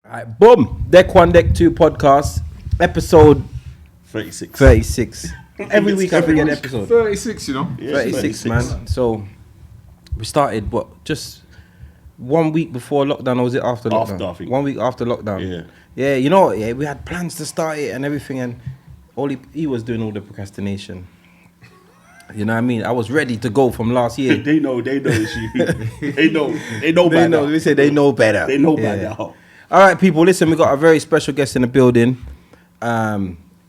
Alright, boom. Deck 1, Deck 2 podcast, episode 36. Every week I forget an episode. 36, you know? Yeah, 36, man. So, we started, just 1 week before lockdown, or was it after lockdown? After, I think. 1 week after lockdown. Yeah. Yeah, you know, yeah, we had plans to start it and everything, and he was doing all the procrastination. You know what I mean? I was ready to go from last year. They know it's you. they know better. We say they know better. They know better. All right, people, listen, we got a very special guest in the building.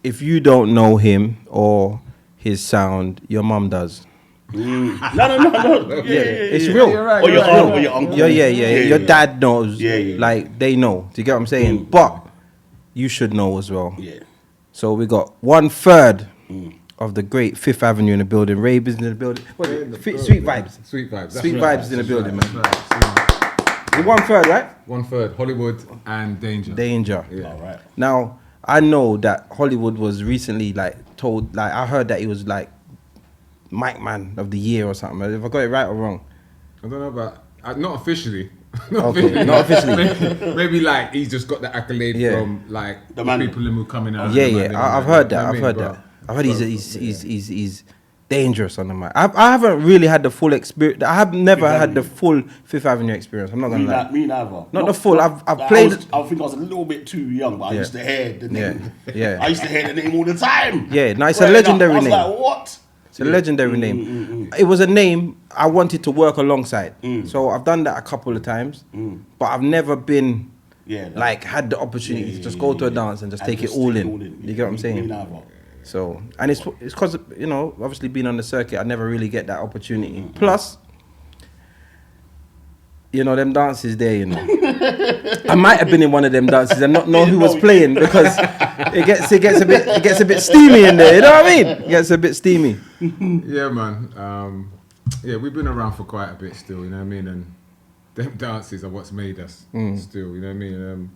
If you don't know him or his sound, your mum does. No. It's real. You're right, Or your you're aunt, right. or your uncle. Yeah. Your dad knows. Yeah. Like, they know. Do you get what I'm saying? But you should know as well. Yeah. So we got 1/3 of the great Fifth Avenue in the building. Rabe is in the building. What is it? Sweet Vibes. Sweet vibes. Sweet Vibes in the building, man. Right. You're 1/3, right? 1/3, Hollywood and Danger. Danger. Yeah. All right. Now, I know that Hollywood was recently told, I heard that he was Mic Man of the Year or something. If I got it right or wrong. I don't know about, not officially. Okay, not officially. Maybe he's just got the accolade from the man. people who are coming out. I've heard that. I've heard he's dangerous on the mic. I haven't really had the full experience. I have never had the full Fifth Avenue experience. I'm not gonna lie. Me neither. Not the full. I've Like, played. I think I was a little bit too young, but I used to hear the name. Yeah. I used to hear the name all the time. Yeah, no, it's a Growing up, legendary I was name. like, what? It's a legendary name. It was a name I wanted to work alongside. So I've done that a couple of times, but I've never been had the opportunity to just go to a dance and just take it all in. You get what I'm saying? Me neither. So, and it's because, obviously being on the circuit, I never really get that opportunity. Plus, them dances there, I might have been in one of them dances and not know who was playing because it gets a bit steamy in there, you know what I mean? It gets a bit steamy. Yeah, man. We've been around for quite a bit still, you know what I mean? And them dances are what's made us still, you know what I mean?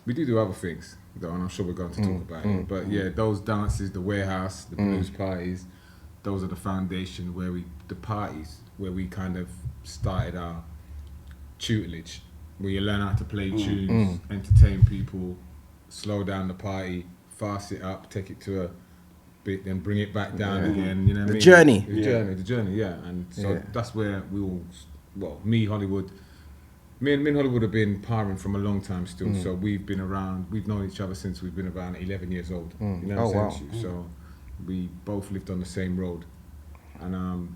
We do other things, though, and I'm sure we're going to talk about it. But yeah, those dances, the warehouse, the blues parties, those are the foundation where we kind of started our tutelage, where you learn how to play tunes, entertain people, slow down the party, fast it up, take it to a bit, then bring it back down again. You know what I mean? The journey, yeah. And so that's where we all, me and Hollywood have been parring from a long time still. So we've been around, we've known each other since we've been around 11 years old. You know what I'm saying to you? So we both lived on the same road. And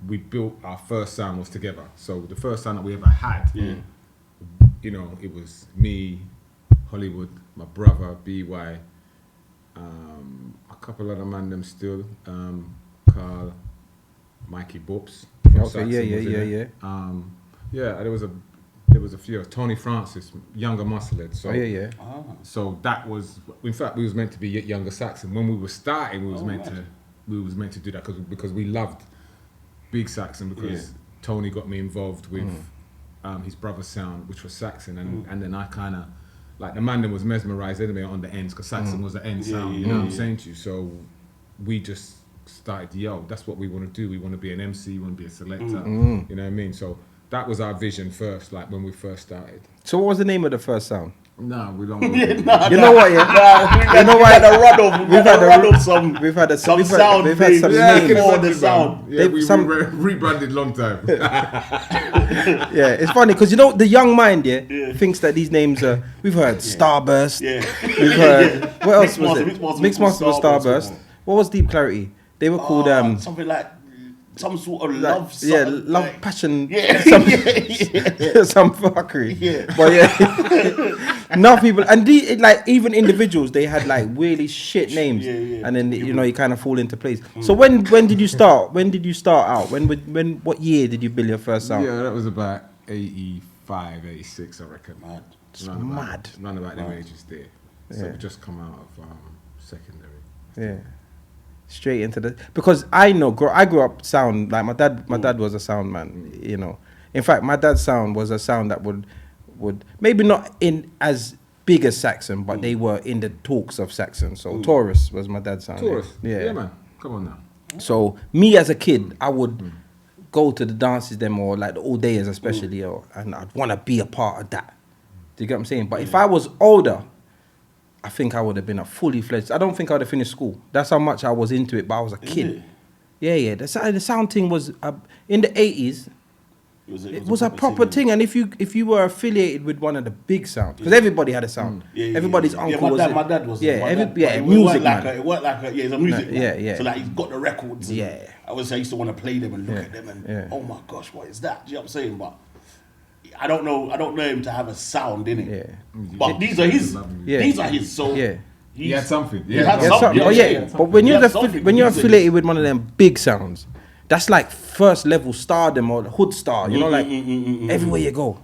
we built our first sound was together. So the first sound that we ever had, it was me, Hollywood, my brother, BY, a couple other man them still, Carl, Mikey Bops. There was a few. Tony Francis, younger musclehead. So So that was, in fact, we was meant to be younger Saxon. When we were starting, we was meant to do that because we loved Big Saxon because Tony got me involved with his brother's sound, which was Saxon, and then I kind of the man that was mesmerized anyway on the ends because Saxon was the end sound. You know what I'm saying to you? So we just started, that's what we want to do. We want to be an MC, we want to be a selector. You know what I mean? So that was our vision first, when we first started. So what was the name of the first sound? No, we don't. You know what? Yeah. We've had a run of some. We've had some sound. We've had some names. names. For the sound. Yeah, we rebranded long time. Yeah, it's funny because the young mind thinks that these names are. We've heard Starburst. Yeah. We've heard what else was it? Mixed Master was Starburst. What was Deep Clarity? They were called something like some sort of love. Love passion. Yeah. Some fuckery. Yeah. But enough people and even individuals they had really shit names. And then you kind of fall into place. So when did you start? When did you start out? What year did you build your first sound? Yeah, that was about 85, 86, I reckon. Mad. Round about them ages there. So we just come out of secondary. Yeah. Straight into because I grew up sound my dad was a sound man, In fact, my dad's sound was a sound that would maybe not in as big as Saxon, but they were in the talks of Saxon. So Taurus was my dad's sound. Taurus, yeah, man. Come on now. So me as a kid, I would go to the dances them or the all dayers especially, and I'd want to be a part of that. Do you get what I'm saying? But if I was older, I think I would have been a fully fledged. I don't think I would have finished school. That's how much I was into it, but I was a kid. Yeah. The sound thing was in the 80s. It was a proper thing, and if you were affiliated with one of the big sounds, because everybody had a sound. Everybody's uncle was. My dad was. Music man. It worked like he's a music man. Yeah. So like he's got the records. And Yeah. I used to want to play them and look at them and oh my gosh, what is that? Do you know what I'm saying? But I don't know him to have a sound in it. Yeah. But these are his. Yeah. These are his. So Yeah. He had something. He had something. But when you're affiliated with one of them big sounds, that's like first level stardom or hood star. You know, like everywhere you go.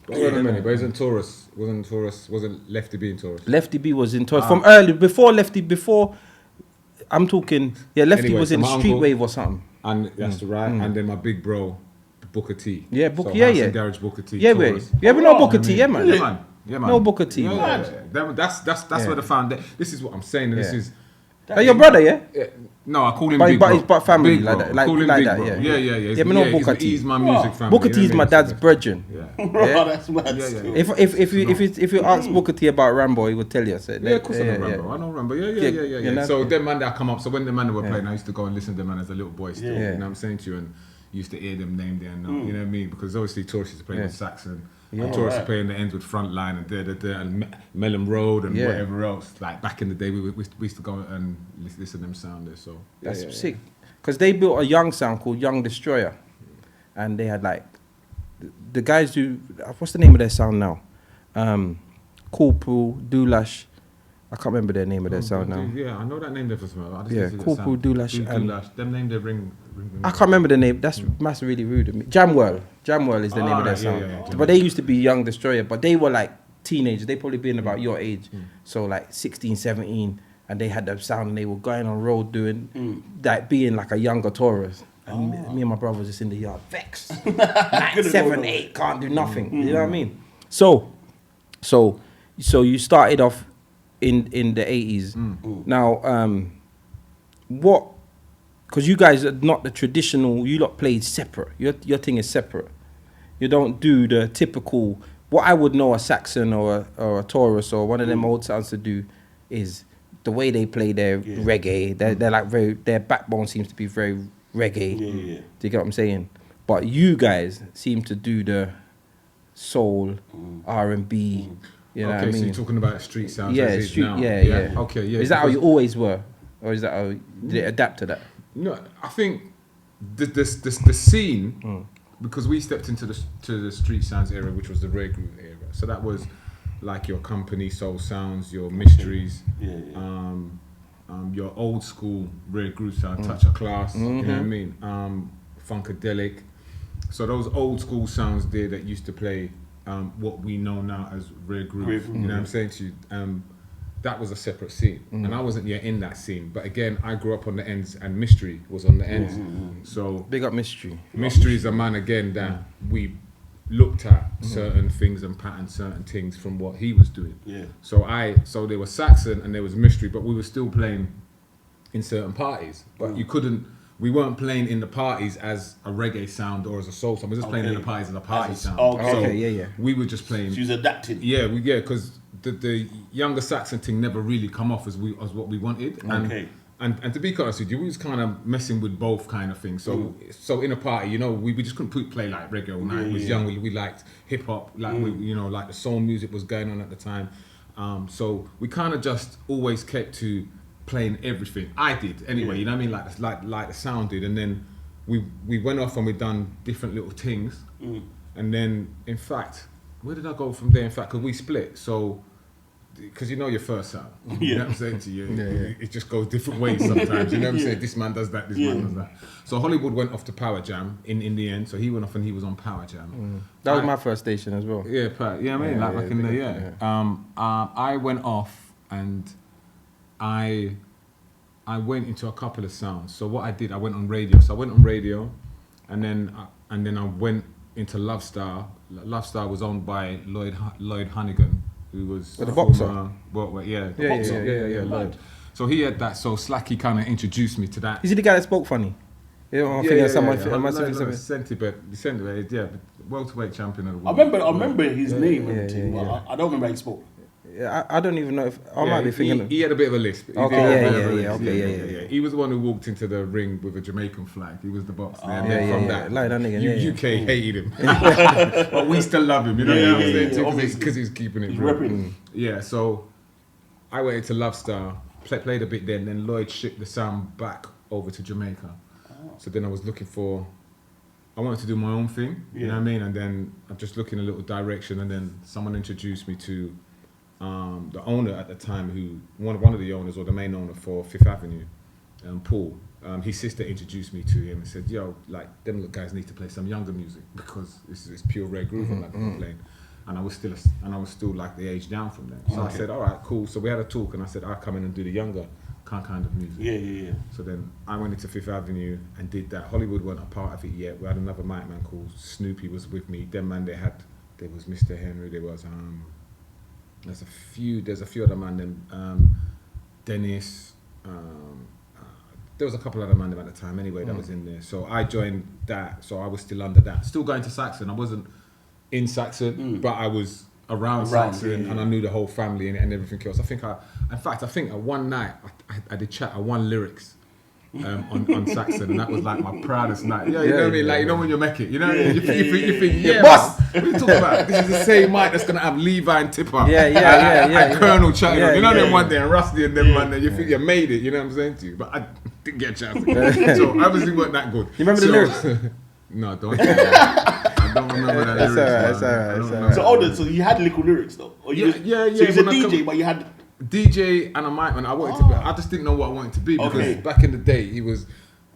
Wait a minute, but isn't Taurus? Wasn't Lefty B in Taurus? Lefty B was in Taurus from early before. I'm talking. Yeah, Lefty Anyway, was so in my Street uncle- Wave or something. And that's right. And then my big bro, Booker T. Yeah, So yeah, House yeah. and Garage Booker T. Yeah, Taurus. we know Booker T. Yeah, man. Yeah, man. No Booker T. Yeah, man. yeah. That's where the foundation. This is what I'm saying. And this Yeah. is. Are your brother? Yeah. No, I call him But Big Bro. he's part family Big like Bro. that, like- Call him like Big that, Bro. yeah. Yeah. Yeah, me know Booker T. He's my music family. Booker T is my dad's brethren. Yeah. Bro, that's mad. Yeah. still. If you ask Booker T about Rambo, he would tell you. So Yeah, of course I know Rambo. I know Rambo. Yeah. You know? So them man that come up. So when the man that were playing, I used to go and listen to them man as a little boy still. Yeah. You know what I'm saying to you? And used to hear them name there and you know what I mean? Because obviously Taurus used to play with Saxon. And Taurus used to play in the ends with Frontline and and Melon Road and whatever else. Like back in the day, we used to go and listen to them sound there. So That's sick. Because they built a young sound called Young Destroyer. And they had like, the guys who, what's the name of their sound now? Corporal, Doulash. I can't remember their name of their sound now. Yeah, I know that name there for some. Corporal, Doulash. And Them name they ring. I can't remember the name. That's really rude of me. Jamwell is the name of their sound. yeah. But they used to be Young Destroyer. But they were like teenagers. They probably been about your age. So like 16, 17. And they had that sound and they were going on road doing, like being like a younger Taurus. And me and my brother was just in the yard, vexed. Like 7, 8, can't do nothing. You know what I mean? So you started off in the 80s. Now, what, because you guys are not the traditional, you lot played separate. Your thing is separate. You don't do the typical, what I would know a Saxon or a Taurus or one of them old sounds to do is the way they play their reggae. They're like their backbone seems to be very reggae. Do you get what I'm saying? But you guys seem to do the soul, R&B. You know what I mean? So you're talking about street sounds Yeah, as is street, now. yeah. Okay, yeah. Is that how you always were, or is that how did it adapt to that? No, I think the scene, because we stepped into the street sounds era, which was the rare groove era. So that was like your company soul sounds, your mysteries, your old school rare groove sound, touch of class. You know what I mean? Funkadelic. So those old school sounds there that used to play what we know now as rare groove. You know what I'm saying to you? That was a separate scene, and I wasn't yet in that scene. But again, I grew up on the ends, and Mystery was on the ends. So Big up Mystery. Mystery is a man again that we looked at certain things and patterned certain things from what he was doing. So there was Saxon and there was Mystery, but we were still playing in certain parties. But we weren't playing in the parties as a reggae sound or as a soul sound. We were just playing in the parties as a party sound. We were just playing. She was adapting. Because the younger Saxon thing never really come off as what we wanted. And to be honest with you, we was kind of messing with both kind of things. So in a party, we just couldn't play like reggae all night. We was young. We liked hip hop, like like the soul music was going on at the time. So we kind of just always kept to playing everything. I did anyway. You know what I mean? Like the sound did. And then we went off and we done different little things. And then in fact, where did I go from there? In fact, because we split. So. Because your first sound, you know what I'm saying to you, it just goes different ways sometimes. You know what I'm saying? This man does that, this man does that. So Hollywood went off to Power Jam in the end. So he went off and he was on Power Jam. That was my first station as well. Yeah, I mean, back in the I went off and I went into a couple of sounds. So what I did, I went on radio. So I went on radio, and then I went into Love Star. Love Star was owned by Lloyd Hannigan, who was the boxer. Lloyd. So he had that. So Slacky kind of introduced me to that. Is he the guy that spoke funny? Yeah, I'm thinking of someone. I must have been Centibet, yeah, welterweight champion of the world. I remember his name and thing, but yeah. I don't remember how he spoke. Yeah, I don't even know if I might be thinking. He had a bit of a lisp. Okay, He was the one who walked into the ring with a Jamaican flag. He was the boxer. Like that nigga, UK hated him, but we still love him. You know what I'm saying? Because he's keeping it real. Yeah, so I went into Love Star, played a bit there, and then Lloyd shipped the sound back over to Jamaica. So then I was looking for. I wanted to do my own thing. You know what I mean? And then I'm just looking a little direction, and then someone introduced me to. The owner at the time, who one of the owners or the main owner for Fifth Avenue, Paul, his sister introduced me to him and said, "Yo, like them little guys need to play some younger music because it's pure rare groove like I'm playing." And I was still like the age down from them. So I said, "All right, cool." So we had a talk, and I said, "I'll come in and do the younger kind of music." Yeah. So then I went into Fifth Avenue and did that. Hollywood weren't a part of it yet. We had another mic man called Snoopy was with me. Them man, there was Mr. Henry. There was There's a few other man, Dennis, there was a couple other man at the time anyway that was in there. So I joined that, so I was still under that. Still going to Saxon. I wasn't in Saxon, but I was around Saxon and I knew the whole family and everything else. I think one night I did chat, I won lyrics. On Saxon, and that was like my proudest night. Yeah, you know what I mean? Like, you know when you make it, you know? You think, yeah, boss! What are you talking about? This is the same mic that's gonna have Levi and Tipper. And Colonel chatting. You know them one day, and Rusty and them one day, you think you made it, you know what I'm saying to you? But I didn't get a chance to. So obviously weren't that good. You remember the lyrics? No, don't. I don't remember that lyrics. It's alright. So you had little lyrics though? Or yeah. So you said DJ, but you had... DJ and a mic man. I just didn't know what I wanted to be because back in the day,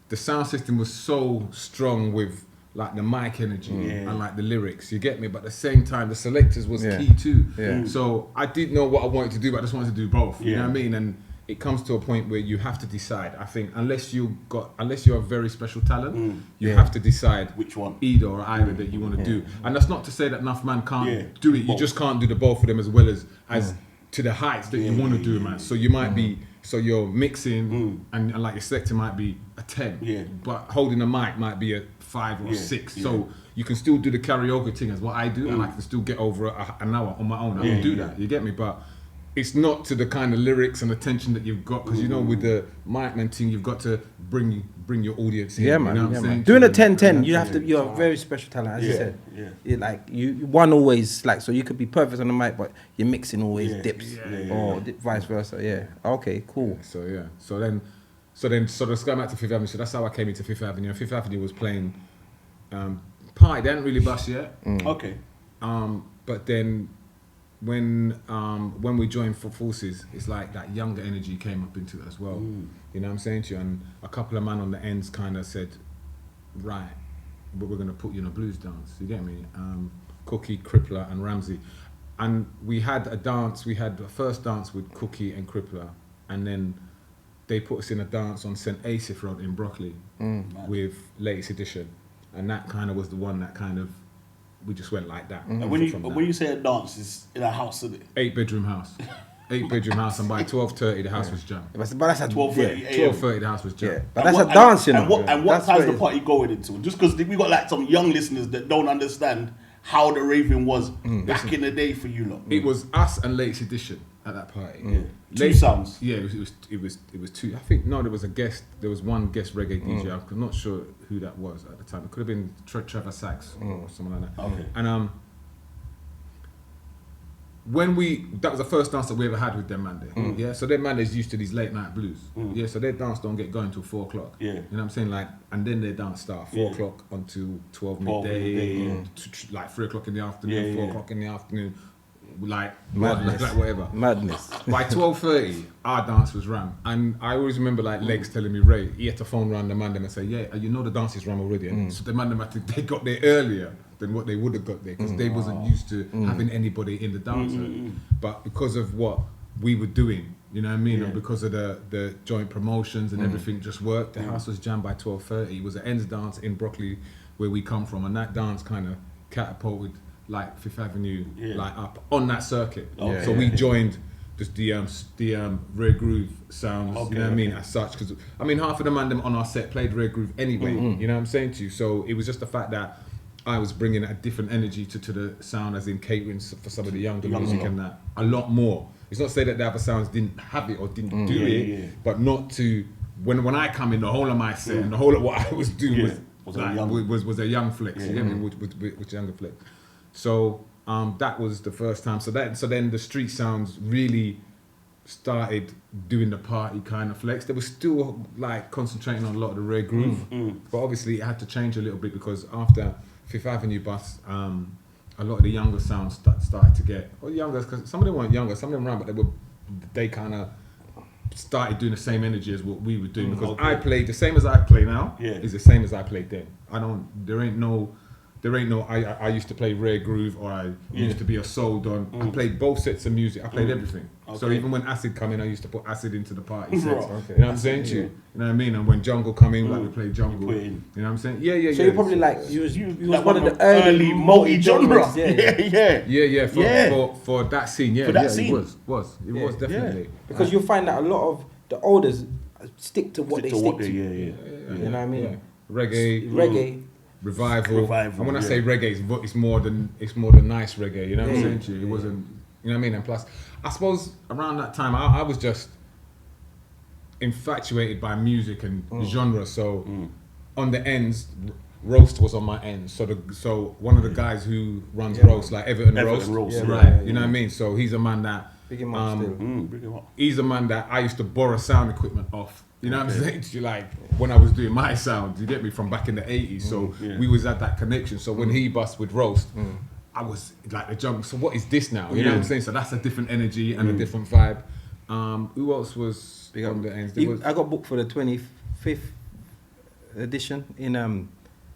the sound system was so strong with like the mic energy and like the lyrics. You get me? But at the same time, the selectors was key too. Yeah. So I didn't know what I wanted to do, but I just wanted to do both. You know what I mean? And it comes to a point where you have to decide. I think unless you're a very special talent, you have to decide which one, either or either that you want to do. And that's not to say that enough man can't do it. You just can't do the both of them as well as to the heights that you want to do, man. So you might be, so your mixing and like your selector might be a 10, but holding a mic might be a 5 or a 6. So you can still do the karaoke thing as what I do, and I can still get over an hour on my own. I can do that, you get me? But it's not to the kind of lyrics and attention that you've got, because you know with the mic man thing, you've got to bring your audience in. Yeah, man. You know what I'm saying? Doing a 10-10, you have to. You're a very special talent, as you said. Yeah. Like you one always like, so you could be perfect on the mic, but your mixing always dips, or vice versa. Yeah. Okay. Cool. So let's go back to Fifth Avenue. So that's how I came into Fifth Avenue. Fifth Avenue was playing Pie. They hadn't really bust yet. Okay. But then when we joined for forces, it's like that younger energy came up into it as well. You know what I'm saying to you? And a couple of men on the ends kind of said, right, but we're going to put you in a blues dance. You get me? Cookie, Crippler and Ramsey. And we had a dance, we had the first dance with Cookie and Crippler, and then they put us in a dance on St. Asaph Road in Brockley with Latest Edition. And that kind of was the one that kind of, we just went like that. And when you say a dance, it's in a house, isn't it? 8-bedroom house. 8-bedroom house, and by 12:30 the house was jammed. But that's at 12:30 12:30 the house was jammed. Yeah. But that's a dance, you know. And what time's the party going into? Just because we got like some young listeners that don't understand how the raving was back in the day for you lot. It was us and Latest Edition at that party. Two sounds. Yeah, it was two. I think there was a guest. There was one guest reggae DJ. I'm not sure who that was at the time. It could have been Trevor Sachs or someone like that. Okay. And that was the first dance that we ever had with them man there. Yeah, so them man is used to these late night blues. Yeah, so their dance don't get going till 4 o'clock. Yeah. You know what I'm saying? Like, and then their dance start 4 o'clock until 12 midday, like 3 o'clock in the afternoon, 4 o'clock in the afternoon, like Madness. like whatever. Madness. By 12:30, our dance was ran, and I always remember like Legs telling me, Ray, he had to phone round the man them and say, yeah, you know the dance is run already. And so the man them they got there earlier than what they would have got there, because they wasn't used to having anybody in the dance. But because of what we were doing, you know what I mean, and because of the joint promotions and everything just worked, the house was jammed by 12:30. It was an ends dance in Brockley where we come from, and that dance kind of catapulted like Fifth Avenue like up on that circuit. So we joined just the rare groove sounds, Okay, you know what I mean, okay. as such. Because I mean, half of the man them on our set played rare groove anyway. You know what I'm saying to you? So it was just the fact that I was bringing a different energy to the sound, as in catering for some of the younger music and that a lot more. It's not to say that the other sounds didn't have it or didn't do it, but not to when I come in, the whole of my set and the whole of what I was doing was a young flex. You get me? With younger flex. So that was the first time. So then the street sounds really started doing the party kind of flex. They were still like concentrating on a lot of the rare groove, but obviously it had to change a little bit because after Fifth Avenue bus, a lot of the younger sounds started to get, or younger, because some of them weren't younger, some of them around, but they kind of started doing the same energy as what we were doing, because I played the same as I play now is the same as I played then. I used to play rare groove, or I used to be a soul don. I played both sets of music. I played everything. So even when acid come in, I used to put acid into the party sets. You know what I'm saying to you? You know what I mean? And when jungle come in, like we played jungle. You know what I'm saying? Yeah. So you're probably like you was like one of the early multi-genre. For that scene, For that scene. it was definitely. Because you'll find that a lot of the olders stick to what they stick to. You know what I mean? Yeah. Reggae. Revival. And when I say reggae, it's more than nice reggae. You know what I'm saying to you? It wasn't. You know what I mean? And plus, I suppose around that time, I was just infatuated by music and genre. So on the ends, Roast was on my end. So one of the guys who runs Roast, like Everton Roast, right? You know what I mean? So he's a man that. Big him up still. He's a man that I used to borrow sound equipment off. You know what I'm saying to you? Like when I was doing my sound, you get me, from back in the 80s. So we was at that connection. So when he bust with Roast, I was like the jump. So what is this now? You know what I'm saying? So that's a different energy and a different vibe. Who else was on the ends? I got booked for the 25th edition in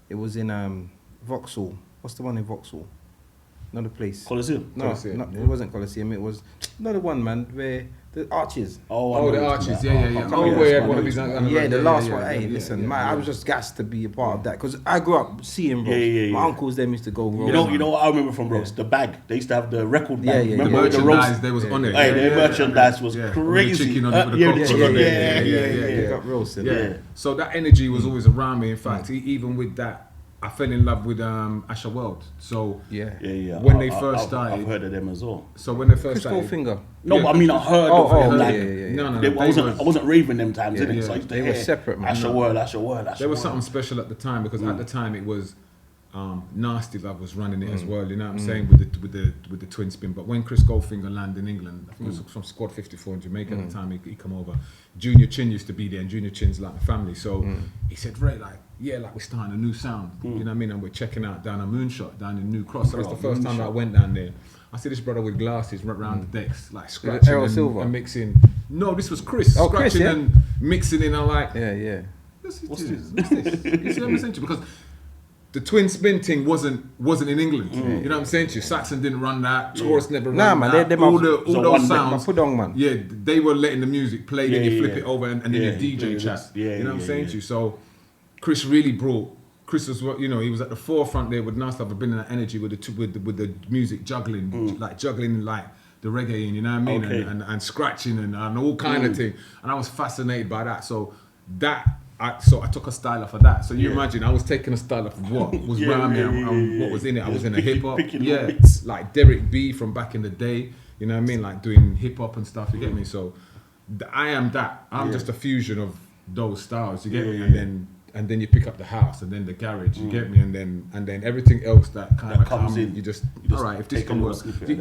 it was in Vauxhall. What's the one in Vauxhall? Another place. Coliseum? No, it wasn't Coliseum. It was another one, man, where the Arches. Oh, the Arches, yeah. The last one. Hey, listen, man, I was just gassed to be a part of that, because I grew up seeing Roast. My uncles them used to go Roast. You know what I remember from Roast? The bag. They used to have the record bag. The merchandise, they was on it. Hey, the merchandise was crazy. The chicken on it with the cocktail on it. Yeah. Got roasted. So that energy was always around me. In fact, even with that, I fell in love with Asher World. So when they first started, I've heard of them as well. So when they first Chris started, Goldfinger. No, but I mean I heard of them. No. I wasn't raving them times, innit? So I used to they were separate, man. Asher World. There was something special at the time, because at the time it was Nasty Love was running it as well. You know what I'm saying, with the twin spin. But when Chris Goldfinger landed in England, I think it was from Squad 54 in Jamaica at the time. He come over. Junior Chin used to be there, and Junior Chin's like my family. So he said, Ray, like we're starting a new sound. You know what I mean? And we're checking out down a Moonshot down in New Cross. So that's the first time that I went down there. I see this brother with glasses right around the decks, like scratching and mixing. No, this was Chris. Scratching and mixing in. I'm like, what's this? You see what I'm saying to you? Because the twin spin thing wasn't in England. You know what I'm saying to you? Saxon didn't run that. Taurus never ran that. All those sounds. Yeah, they were letting the music play. Then you flip it over and then you DJ chat. You know what I'm saying to you? So Chris really brought. Chris was, he was at the forefront there with Nasty Love. I've been in that energy with the music juggling, like the reggae, you know what I mean, and scratching and all kind of thing. And I was fascinated by that. So I took a style off of that. So you imagine, I was taking a style off of what was around me and what was in it. I was in a hip hop, like Derek B from back in the day. You know what I mean, like doing hip hop and stuff. You get me? So I am that. I'm just a fusion of those styles. You get me? And then you pick up the house and then the garage. You get me? And then everything else that kind of comes in. You just all right. If this can work,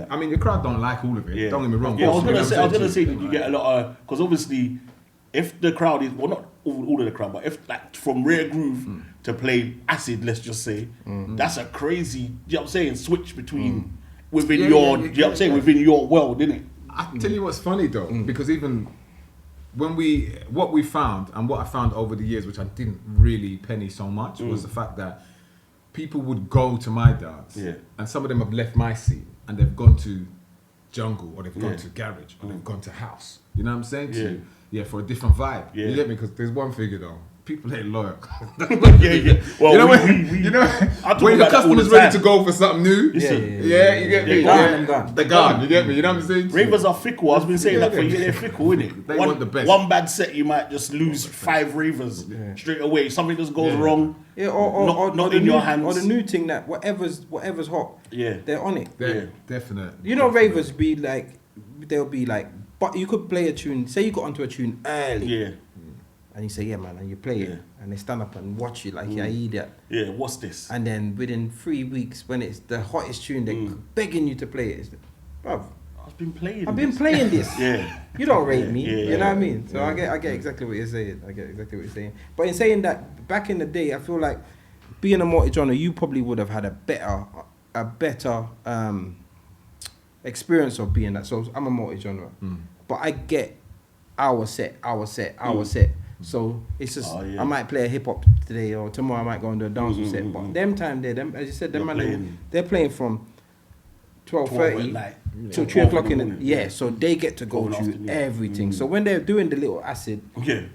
I mean, the crowd don't like all of it. Don't get me wrong. Yeah, I was gonna say, did you get a lot of? Because obviously, if the crowd is not all of the crowd, but if like from rare groove to play acid, let's just say, that's a crazy. You know what I'm saying? Switch between within your. You know what I'm saying? Within your world, isn't it? I tell you what's funny though, because even when what we found and what I found over the years, which I didn't really penny so much, was the fact that people would go to my dance, and some of them have left my scene and they've gone to jungle, or they've gone to garage, or they've gone to house. You know what I'm saying to you? Yeah, for a different vibe. You get me? Because there's one figure though. people ain't loyal. yeah. Well, you know we, when, we, you know I talk when your about that all customer's the ready time. to go for something new. Listen, You get me. They're gone. They're gone. You get me. You know what I'm saying? Ravers are fickle. I've been saying that for years. They're fickle, innit? They want the best. One bad set, you might just lose 5 Ravers straight away. Something just goes wrong. Yeah, or not the in new, your hands. or the new thing that whatever's hot, Yeah. they're on it. They're definite. You know, ravers be like, they'll be like, but you could play a tune. Say you got onto a tune early, Yeah. and you say, yeah, man, and you play it, and they stand up and watch you like, yeah, idiot. Yeah, what's this? And then within 3 weeks, when it's the hottest tune, they're begging you to play it. It's, bruv, I've been playing I've been playing this. Yeah. You don't rate me. Yeah, You know yeah. what I mean? So I get exactly what you're saying. But in saying that, back in the day, I feel like being a multi-genre, you probably would have had a better experience of being that. So I'm a multi-genre, but I get our set. So it's just I might play a hip hop today, or tomorrow I might go and do a dancehall set. But them time there, them as you said, they're playing from 12:30 till 3 o'clock in the morning. So they get to go through everything. So when they're doing the little acid,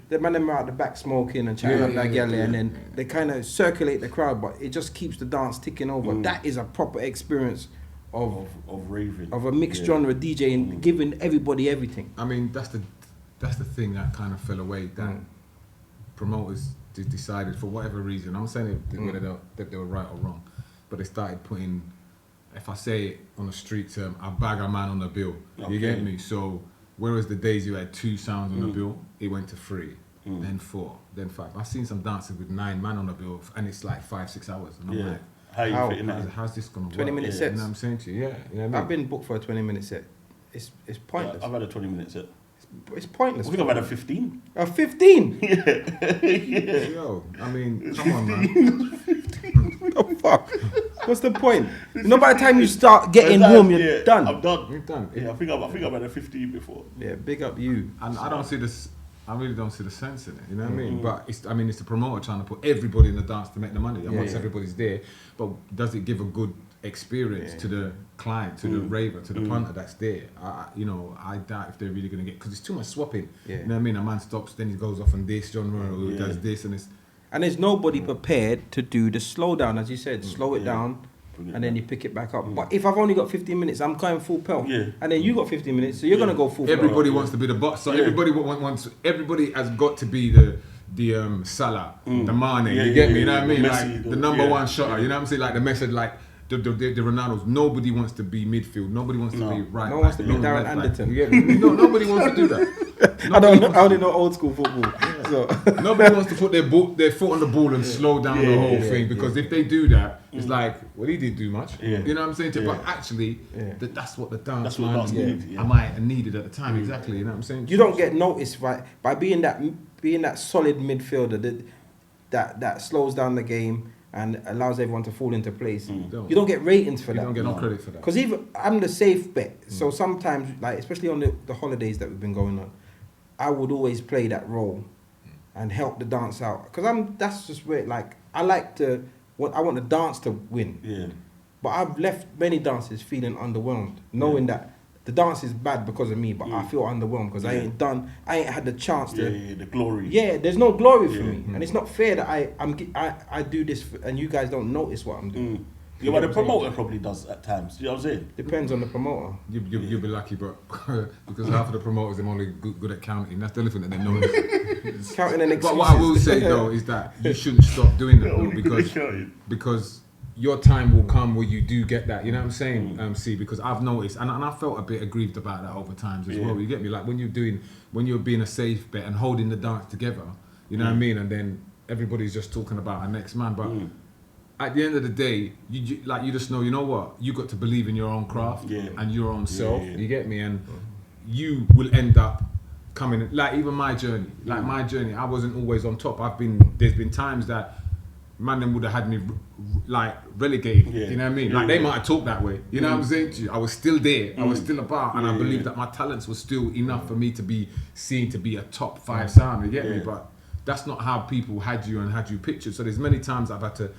the man them are at the back smoking and chatting up like and then they kind of circulate the crowd, but it just keeps the dance ticking over. That is a proper experience of raving, of a mixed genre DJ and giving everybody everything. I mean, that's the thing that kind of fell away. That promoters decided for whatever reason. I'm saying whether they were right or wrong, but they started putting, if I say it on the street term, a bag a man on the bill. You get me? So whereas the days you had 2 sounds on the bill, it went to 3, then 4, then 5. I've seen some dancers with 9 man on the bill, and it's like 5-6 hours, and I'm like, how you fitting that? how's this gonna work? 20-minute sets. You know what I'm saying to you? Yeah. You know what I mean? I've been booked for a 20-minute set. It's pointless. I've had a 20-minute set. It's pointless. I think I've had a 15. A 15? Yo, I mean, come on, man. Oh fuck! What's the point? You know, by the time you start getting home, you're done. I'm done. You're done. Yeah, I think I've had a 15 before. Yeah, big up you. And I don't see this. I really don't see the sense in it. You know what I mean? But it's the promoter trying to put everybody in the dance to make the money. And once everybody's there, but does it give a good experience to the client, to the raver, to the punter that's there? I doubt if they're really going to get, because it's too much swapping. Yeah. You know what I mean? A man stops, then he goes off on this genre, or does this, and it's. And there's nobody prepared to do the slowdown, as you said, slow it down, and then you pick it back up. But if I've only got 15 minutes, I'm going full pelt. Yeah. And then you got 15 minutes, so you're gonna go full. Everybody pelt. wants to be the boss, so everybody wants. Everybody has got to be the Salah, the Mane. You get me? You know what I mean? Messi, like the number one shotter. You know what I'm saying? Like the message, like the Ronaldos. Nobody wants to be midfield. Nobody wants to be right. No one wants to be back, Darren left back. Anderton. You get me? No, nobody wants to do that. I only know old school football. So Nobody wants to put their foot on the ball and slow down the whole thing, because if they do that, it's like, well, he didn't do much. You know what I'm saying? But actually, that's what the dance man I might have needed at the time. Exactly. You know what I'm saying? you don't get noticed by being that solid midfielder that slows down the game and allows everyone to fall into place. You don't get ratings for that. You don't get no credit for that. Because even I'm the safe bet. So sometimes, like especially on the holidays that we've been going on, I would always play that role and help the dance out. Because that's just where, like, I want the dance to win. Yeah. But I've left many dances feeling underwhelmed, knowing that the dance is bad because of me, but I feel underwhelmed because I ain't had the chance to. Yeah, the glory. Yeah, there's no glory for me, and it's not fair that I do this and you guys don't notice what I'm doing. Yeah, but the promoter probably does at times. You know what I'm saying? Depends on the promoter. You'll be lucky, but because half of the promoters are only good at counting. That's the only thing that they know. Counting and excuses. But what I will say though is that you shouldn't stop doing that though, because your time will come where you do get that. You know what I'm saying? See, because I've noticed, and I felt a bit aggrieved about that over times as well. You get me? Like when you're being a safe bet and holding the dance together. You know what I mean? And then everybody's just talking about our next man, but. At the end of the day, you just know, you know what? You got to believe in your own craft and your own self. You get me? And you will end up coming. Like even my journey. Like my journey, I wasn't always on top. There's been times that man them would have had me like relegated. You know what I mean? Like they might have talked that way. You know what I'm saying to you? I was still there. I was still about, and I believe that my talents were still enough for me to be seen to be a top 5 sound. You get me? But that's not how people had you pictured. So there's many times I've had to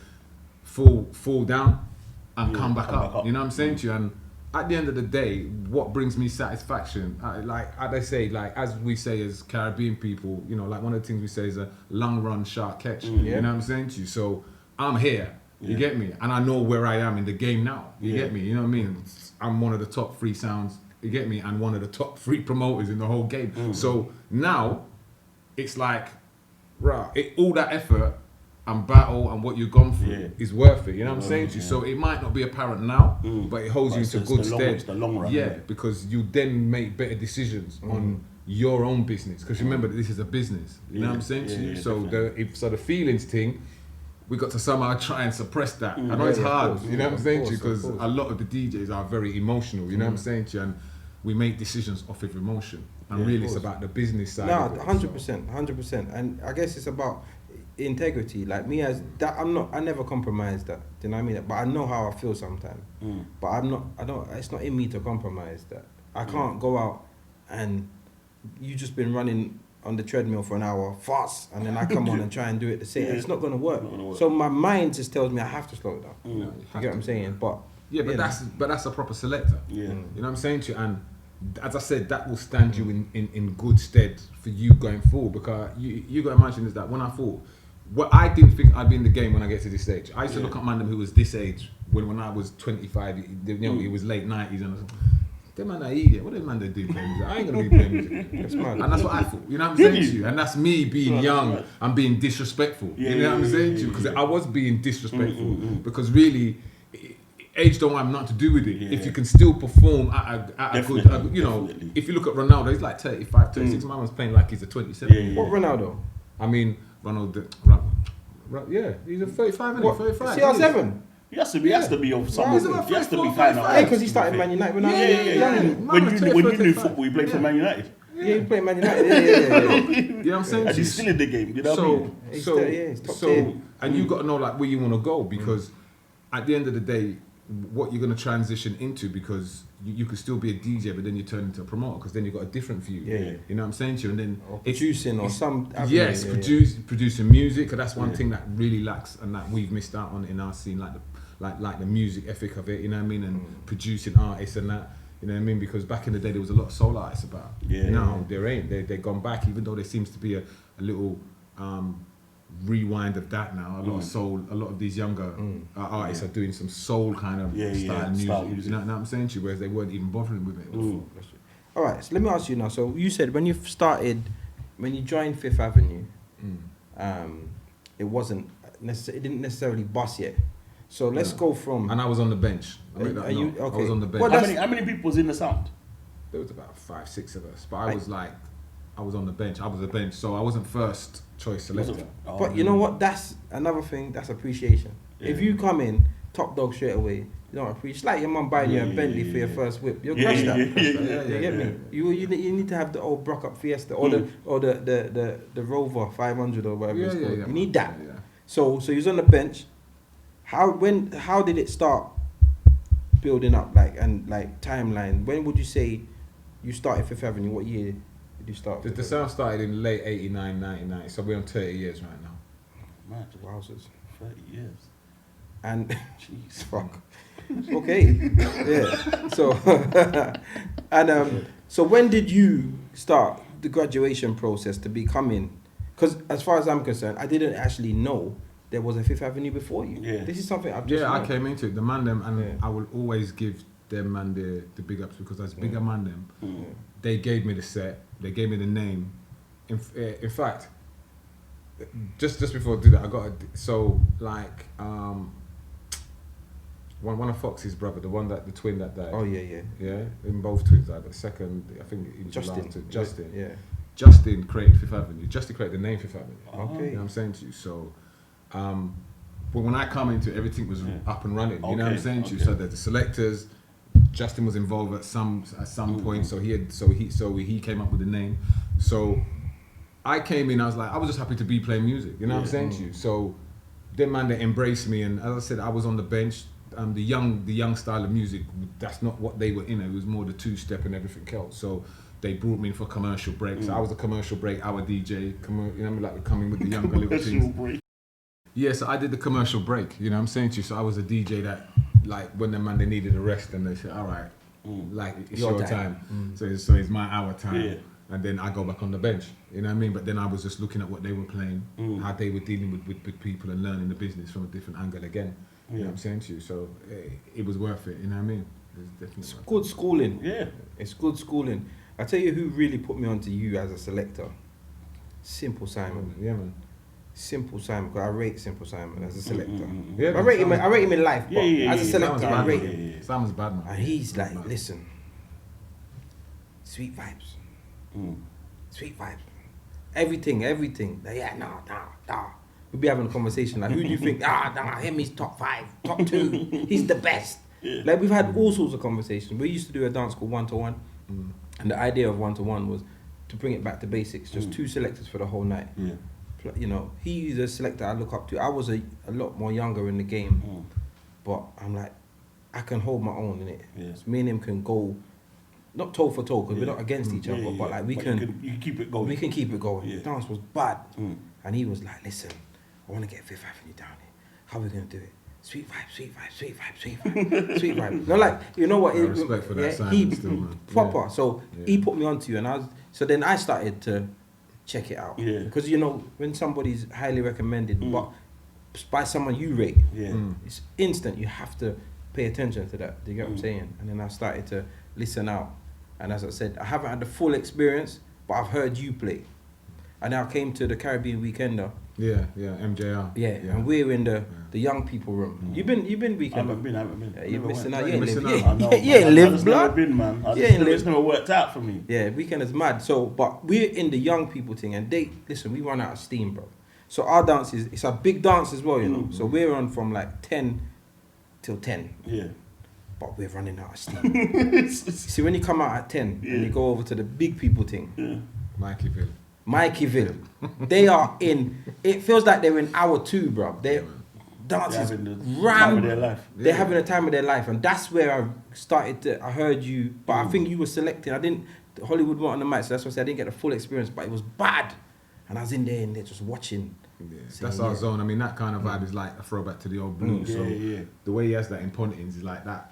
fall down and come back up. You know what I'm saying to you? And at the end of the day, what brings me satisfaction, like they say, like as we say as Caribbean people, you know, like one of the things we say is a long run, short catch. You know what I'm saying to you? So I'm here. You get me? And I know where I am in the game now. You get me? You know what I mean? I'm one of the top 3 sounds. You get me? And one of the top 3 promoters in the whole game. So now it's like, right, all that effort and battle and what you've gone through is worth it. You know what I'm saying to you? So it might not be apparent now, but it holds you to good stead. It's the long run. Yeah, because you then make better decisions on your own business. Because remember that this is a business. You know what I'm saying to you? So the feelings thing, we got to somehow try and suppress that. I know it's hard. You know what I'm saying to you? Because a lot of the DJs are very emotional. You know what I'm saying to you? And we make decisions off of emotion. And really it's about the business side. No, of it, 100%. And I guess it's about integrity. Like me as that, I never compromise that. Do you know what I mean? But I know how I feel sometimes. But it's not in me to compromise that. I can't go out and you just been running on the treadmill for an hour fast and then I come on and try and do it the same. It's not gonna work. So my mind just tells me I have to slow it down. You get what I'm saying? But that's a proper selector. Yeah. You know what I'm saying to you? And as I said, that will stand you in good stead for you going forward, because you got to imagine is that when I thought, I didn't think I'd be in the game when I get to this stage. I used to look at man who was this age when I was 25, you know, it was late 90s, and I was like, them man are idiot. What them man they do playing music? I ain't gonna be playing music. That's mad. And that's what I thought. You know what I'm saying to you? And that's me being young and being disrespectful. You know what I'm saying to you? Because I was being disrespectful. Because really, age don't have nothing to do with it. If you can still perform at a good, you know, if you look at Ronaldo, he's like 35, 36. Man was playing like he's a 27. What Ronaldo? I mean, Ronaldo, he's a 35, isn't he? 35. CR7? He has to be of some. He has to be kind of. Yeah, because he started Man United when I was young. When you knew football, he played for Man United. Yeah, he played Man United. Yeah. You know what I'm saying? And he's still in the game. You know what I mean? He's top tier. And you got to know like where you want to go, because at the end of the day, what you're going to transition into, because you could still be a DJ, but then you turn into a promoter, because then you've got a different view. You know what I'm saying to you? And then producing or some avenue, yes, producing music. Cause that's one thing that really lacks and that we've missed out on in our scene, like the music ethic of it. You know what I mean? And producing artists and that. You know what I mean? Because back in the day there was a lot of soul artists about. Now there ain't. They've gone back, even though there seems to be a little rewind of that now. A lot of soul, a lot of these younger artists are doing some soul kind of style music. You know what I'm saying to you? Whereas they weren't even bothering with it before. All right, so let me ask you now. So you said when you joined Fifth Avenue, it wasn't it didn't necessarily bust yet. So let's go from. And I was on the bench. I was on the bench. Well, how many people was in the sound? There was about 5, 6 of us, but I was on the bench. I was a bench, so I wasn't first choice selector. But you know what? That's another thing. That's appreciation. If you come in top dog straight away, you don't appreciate. It's like your mum buying you a Bentley for your first whip. You'll crush that. You get me? You need to have the old Brock Up Fiesta or the Rover 500 or whatever it's called. You need that. So you was on the bench. How did it start building up, like timeline? When would you say you started Fifth Avenue? What year did you start? The sound started in late 89, 99, so we're on 30 years right now. Mad. Wowzers. 30 years. And jeez, fuck. Okay. Yeah. So and so when did you start the graduation process to becoming? Because as far as I'm concerned, I didn't actually know there was a Fifth Avenue before you. Yeah. This is something I've just learned. I came into it. The man them, and I will always give them man the big ups, because as bigger man them, they gave me the set, they gave me the name. In fact, just before I do that, I got one of Fox's brother, the twin that died. Oh yeah. In both twins died. But the second, I think it was Justin. Justin. Yeah. Justin created Fifth Avenue. Justin created the name Fifth Avenue. Okay. You know what I'm saying to you? So, but when I come into it, everything was up and running. You know what I'm saying to you? So that the selectors, Justin was involved at some point. So he came up with the name. So I came in. I was just happy to be playing music. You know what I'm saying to you? So them man, they embraced me, and as I said, I was on the bench. The young style of music, that's not what they were in. It was more the two-step and everything else. So they brought me in for commercial breaks. I was a commercial break, our DJ. You know what I mean? Like coming with the younger little things. Yeah, so I did the commercial break. You know what I'm saying to you? So I was a DJ that, like, when they needed a rest, and they said, all right, like it's Your your time. time. So it's my hour time. Yeah. And then I go back on the bench, you know what I mean? But then I was just looking at what they were playing, how they were dealing with people and learning the business from a different angle again. You know what I'm saying to you? So it was worth it, you know what I mean? It was definitely It's worth it. good schooling. Yeah. It's good schooling. I tell you who really put me onto you as a selector. Simple Simon. Yeah, man. Simple Simon, because I rate Simple Simon as a selector. Yeah, I rate him in life, but as a selector, Simon's I bad, rate man. him. Simon's bad, man. And he's like, Bad. listen, sweet vibes. Sweet vibes. Everything. Like, yeah, nah. We'll be having a conversation like, who do you think? Him, he's top 5, top 2. He's the best. Yeah. Like, we've had all sorts of conversations. We used to do a dance called 1-to-1. And the idea of 1-to-1 was to bring it back to basics. Just 2 selectors for the whole night. Yeah. You know, he's a selector I look up to. I was a lot more younger in the game. But I'm like, I can hold my own in it. Yeah. So me and him can go, not toe for toe, because we're not against each other, but like we But can, you can keep it going. we can keep it going. Yeah. Dance was bad. And he was like, listen, I want to get Fifth Avenue down here. How are we going to do it? Sweet vibe, sweet vibe, sweet vibe, sweet vibe, sweet vibe. No, like, you know what? I respect for that Simon he still, man. proper. Yeah. So Yeah. he put me onto you, and so then I started to check it out. Yeah. Because you know when somebody's highly recommended, but by someone you rate, Yeah. it's instant. You have to pay attention to that. Do you get what I'm saying? And then I started to listen out, and as I said, I haven't had the full experience, but I've heard you play. And I came to the Caribbean Weekender. Yeah, MJR. Yeah, and we're in the young people room. You've been I haven't Weekender. been. Yeah, you're Never missing went. out. You ain't missing live. out. I know, You ain't man. live, I've just never blood. been, man. You ain't It's live. never worked out for me. Yeah, Weekend is mad. So, but we're in the young people thing, and listen, we run out of steam, bro. So our dance it's a big dance as well, you know. So we're on from like 10 till 10, Yeah. but we're running out of steam. See, when you come out at 10 and you go over to the big people thing, Mikeyville, they are in. It feels like they're in hour 2, bro. They're dances They're having the ram. time of their life. They're having the time of their life, and that's where I started to. I heard you, but I think you were selecting. I didn't. Hollywood weren't on the mic, so that's why I said I didn't get the full experience, but it was bad, and I was in there and they're just watching. Yeah, saying, that's our zone. I mean, that kind of vibe is like a throwback to the old blues. So the way he has that in Pontins is like that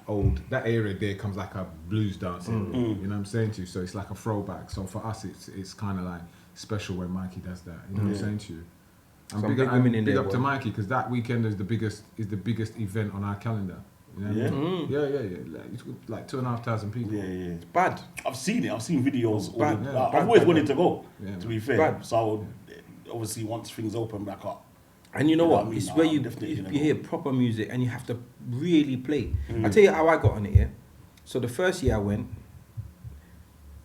area there comes like a blues dance area. You know what I'm saying to you? So it's like a throwback. So for us, it's kind of like special when Mikey does that. You know what I'm saying to you? Some And big women in big there, up to boy. Mikey because that weekend is the biggest event on our calendar. You know what I mean? Yeah. Like, it's like 2,500 people. Yeah. Bad. I've seen it. I've seen videos. Bad, I've bad, always bad, wanted bad. to go. Yeah, To be fair, Bad. so I would, obviously once things open back up. And you know You know what? what I mean? It's Nah, where I'm you definitely gonna hear go. proper music and you have to really play. I tell you how I got on it. Yeah. So the first year I went,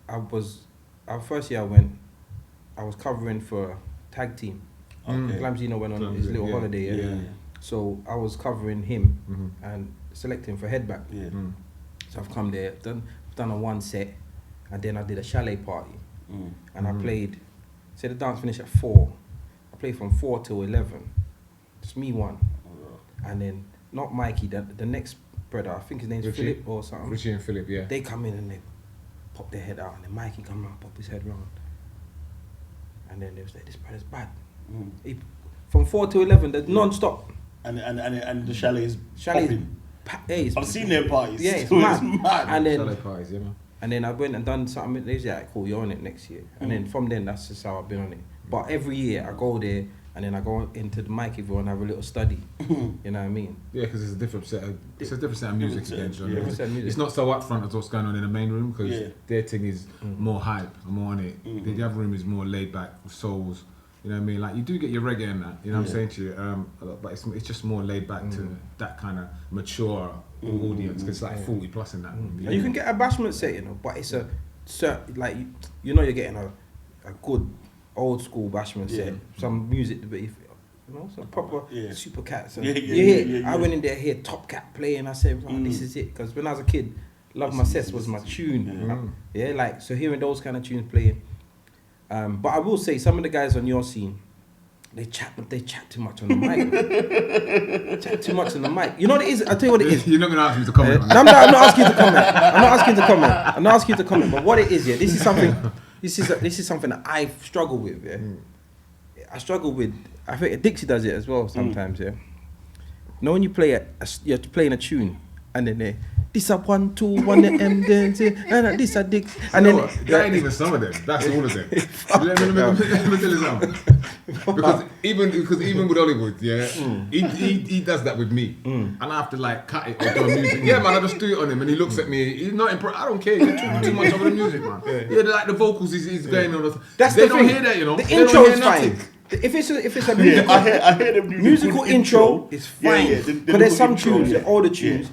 I was covering for a tag team. Okay. Glamzino went on his little Yeah. holiday. Yeah. Yeah. So I was covering him and selecting for headback. Yeah. So I've come there, I've done a 1 set, and then I did a chalet party, and I played. Say the dance finished at 4. I played from 4 till 11. Just me one, and then not Mikey. The next brother, I think his name's Richie. Philip or something. Richie and Philip, yeah. They come in and they pop their head out, and then Mikey come around, pop his head round, and then they was like, "This brother's bad." He, from 4 to 11, that's non-stop. And the chalet is Chalet. popping. I've seen their parties. Yeah, it's It's mad. mad. And then Chalet parties, yeah, man. And then I went and done something. They said, "Right, cool, you're on it next year." And then from then, that's just how I've been on it. But every year I go there and then I go into the Mikeyville and have a little study. You know what I mean? Yeah, because it's a different set of music again. do you know what I mean? Different set of music. It's not so upfront as what's going on in the main room because Yeah. their thing is more hype and more on it. The other room is more laid back with souls. You know what I mean? Like you do get your reggae in that. You know what I'm saying to you? But it's just more laid back to that kind of mature audience. 'Cause it's like 40 plus in that room. And you can get a bashment set, you know, but it's a certain, like, you know, you're getting a good old school bashment set. Some music, but if, you know, some proper super cats. And I went in there, hear Top Cat playing. I said, right, this is it. Because when I was a kid, Love My Cess was my tune. Yeah, like, so hearing those kind of tunes playing. But I will say, some of the guys on your scene, they chat too much on the mic. Chat too much on the mic. You know what it is? I'll tell you what it is. You're not going to ask me to comment on No, that. I'm not asking you to comment. I'm not asking you to comment. But what it is, yeah, this is something that I struggle with. Yeah, I struggle with. I think Dixie does it as well sometimes. Yeah, you know when you play you're playing a tune, and then this a 1, 2, 1 M dancing, and this a dick, and You then know what? That ain't even some of them. That's all of them. Let me tell you something. Because even with Hollywood, yeah, he does that with me, and I have to like cut it or do music. Yeah, man, I just do it on him, and he looks at me. He's not impressed. I don't care. You're talking too much over the music, man. Yeah, like the vocals is going on. That's they the don't thing. hear that, you know. The They don't intro hear is nothing. fine. If it's a Yeah, musical, I hear them do the musical good intro is Yeah, fine. yeah, Because the there's some intro, tunes, yeah. the older tunes,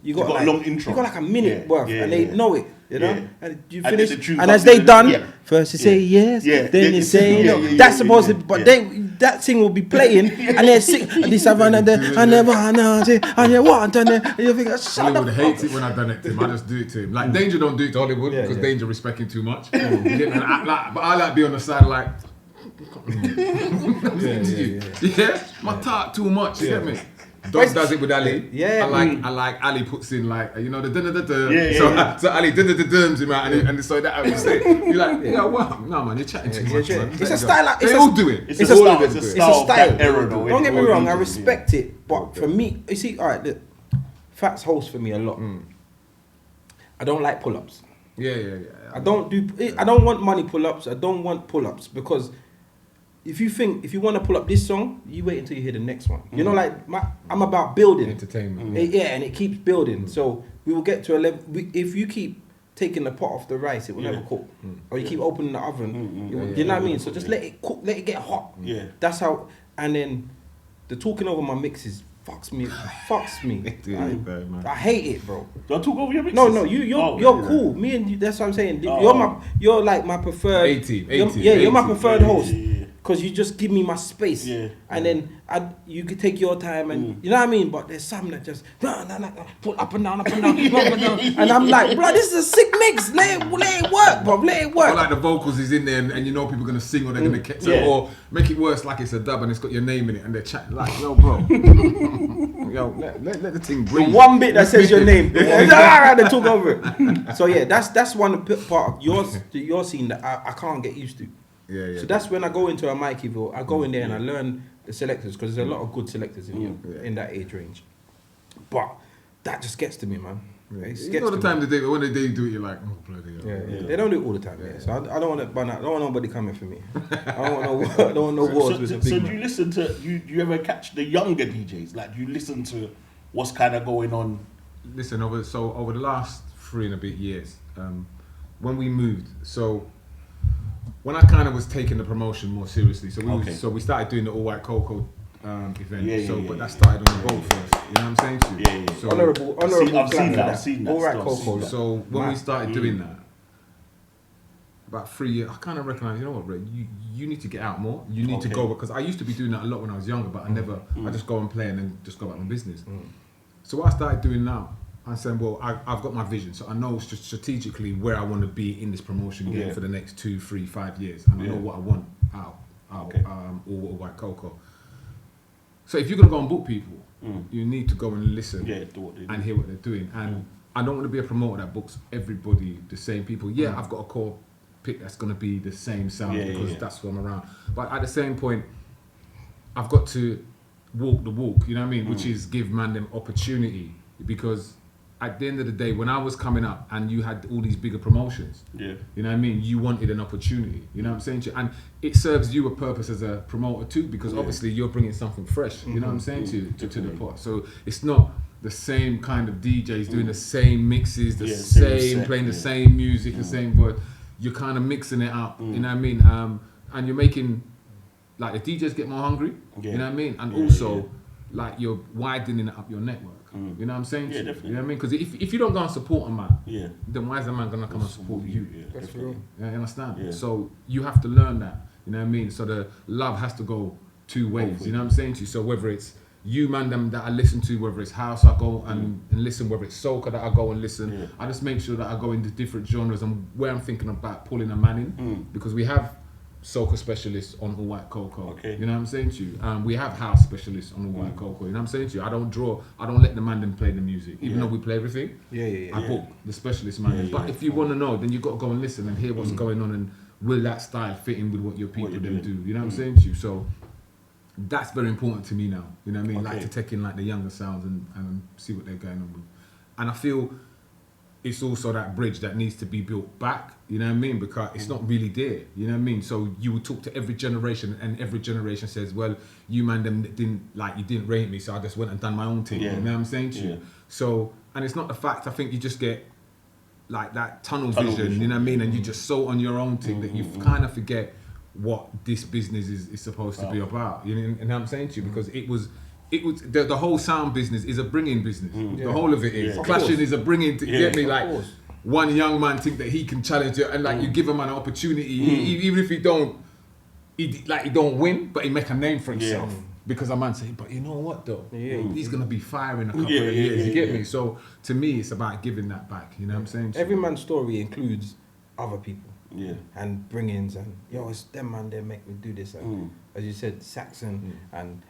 you got got like a long intro. You got like a minute Yeah, worth, yeah, and they yeah. know it. You know, Yeah. and you And finish, then the tunes and up as they to the- done, yeah. first you say yes, Yeah. then you say no. yeah, That's yeah, supposed yeah, to, but yeah. that thing will be playing, and they sing, and this Havana, and they wanna, and you want, and you think, shut Hollywood up. hates it when I've done it to him. I just do it to him. Like Danger don't do it to Hollywood Yeah, because yeah. Danger respect him too much. You get me? And but I like be on the side like. Yeah, my talk too much. You get me? Dog does it with Ali. Yeah. I like Ali puts in like you know the da. Yeah. So Ali da him out and so that I would say you're like yeah wow no man you're chatting too much man. It's a style. Like, They all do it. It's It's a a style. style. It's a It's a style. style. Era, though. Don't get me All wrong, I DJs, respect it, but for me, you see, all right, look, Fats hosts for me a lot. I don't like pull-ups. Yeah. I don't want money pull-ups. I don't want pull-ups because if you want to pull up this song, you wait until you hear the next one. You know, like I'm about building. Entertainment. Yeah, and it keeps building. So we will get to a level. If you keep taking the pot off the rice, it will never cook. Or you keep opening the oven, you know what I mean? So just let it cook, let it get hot. Yeah. That's how. And then the talking over my mixes fucks me. I hate it, bro. Do I talk over your mixes? No, you're cool. Me and you, that's what I'm saying. You're like my preferred. 18, You're my 18. preferred host. Because you just give me my space. Yeah. And then you could take your time and you know what I mean? But there's some that just pull up and down, up and down, up and down. And I'm like, bro, this is a sick mix. Let it work, bro. Let it work. Or like the vocals is in there and you know people are gonna sing or they're gonna catch Yeah. it or make it worse like it's a dub and it's got your name in it and they're chatting like, yo bro. Yo, let the thing The breathe. one bit that says your name. They talk over it. So yeah, that's one part of your scene that I can't get used to. Yeah. So that's when I go into a Mikeyville, I go in there and I learn the selectors because there's a lot of good selectors in that age range. But that just gets to me, man. It It's gets not the to time me. they do it, but when they do it, you're like, oh bloody hell. Yeah. They don't do it all the time. Yeah. So I don't want to burn out. I don't want nobody coming for me. I don't want no wars with the So big do you man. listen to? Do you ever catch the younger DJs? Like, do you listen to what's kind of going on? Listen, over the last 3 and a bit years, when we moved, so when I kind of was taking the promotion more seriously, so we started doing the All White Cocoa event. But that started on the boat first. You know what I'm saying to you? Yeah. So, Honourable. I've seen that All right, stuff. Coco. So when we Mad. started doing that, about 3 years, I kind of recognised, you know what, Ray, you need to get out more. You need to go, because I used to be doing that a lot when I was younger, but I just go and play and then just go about my business. So what I started doing now, I said, well, I've got my vision, so I know strategically where I want to be in this promotion game for the next 2, 3, 5 years, and I know what I want out All White Cocoa. So if you're gonna go and book people, you need to go and listen do what they do. and hear what they're doing. And I don't want to be a promoter that books everybody the same people. Yeah, I've got a core pick that's gonna be the same sound because that's who I'm around. But at the same point, I've got to walk the walk. You know what I mean? Which is give man them opportunity, because at the end of the day, when I was coming up and you had all these bigger promotions, you know what I mean, you wanted an opportunity, you know what I'm saying to you? And it serves you a purpose as a promoter too, because obviously you're bringing something fresh, you know what I'm saying to the pot. So it's not the same kind of DJs doing the same mixes, the same set, playing the same music, the same word. You're kind of mixing it up, you know what I mean? And you're making, like, the DJs get more hungry, you know what I mean? And also, like, you're widening up your network. You know what I'm saying? Yeah, definitely. You know what I mean? Because if you don't go and support a man, Yeah. then why is a man gonna come and support you? That's real. Yeah, you understand? Yeah. So you have to learn that. You know what I mean? So the love has to go 2 ways. You know what I'm saying to you? So whether it's you man them that I listen to, whether it's house I go and listen, whether it's soca that I go and listen, I just make sure that I go into different genres and where I'm thinking about pulling a man in, because we have soca specialists on All White Cocoa. Okay. You know what I'm saying to you? We have house specialists on All White Cocoa. You know what I'm saying to you? I don't let the man them play the music, even though we play everything. I book the specialist man. But if you want to know, then you got to go and listen and hear what's going on and will that style fit in with what your people them do. You know what I'm saying to you? So that's very important to me now. You know what I mean? Like to take in like the younger sounds and see what they're going on with. And I feel it's also that bridge that needs to be built back, you know what I mean? Because it's not really there, you know what I mean? So you would talk to every generation, and every generation says, well, you man them you didn't rate me, so I just went and done my own thing, you know what I'm saying to you? So, and it's not the fact, I think you just get like that tunnel vision, you know what I mean? And you just so on your own thing that you kind of forget what this business is supposed to be about, you know what I'm saying to you? Because it was the whole sound business is a bringing business. The whole of it is. Clashing is a bringing. Get me? Like one young man think that he can challenge you, and like you give him an opportunity, even if he don't win, but he make a name for himself. Because a man say, but you know what though? He's gonna be firing a couple of years. You get me? So to me, it's about giving that back. You know what I'm saying? Every man's story includes other people. And bring-ins and it's them man they make me do this and as you said Saxon and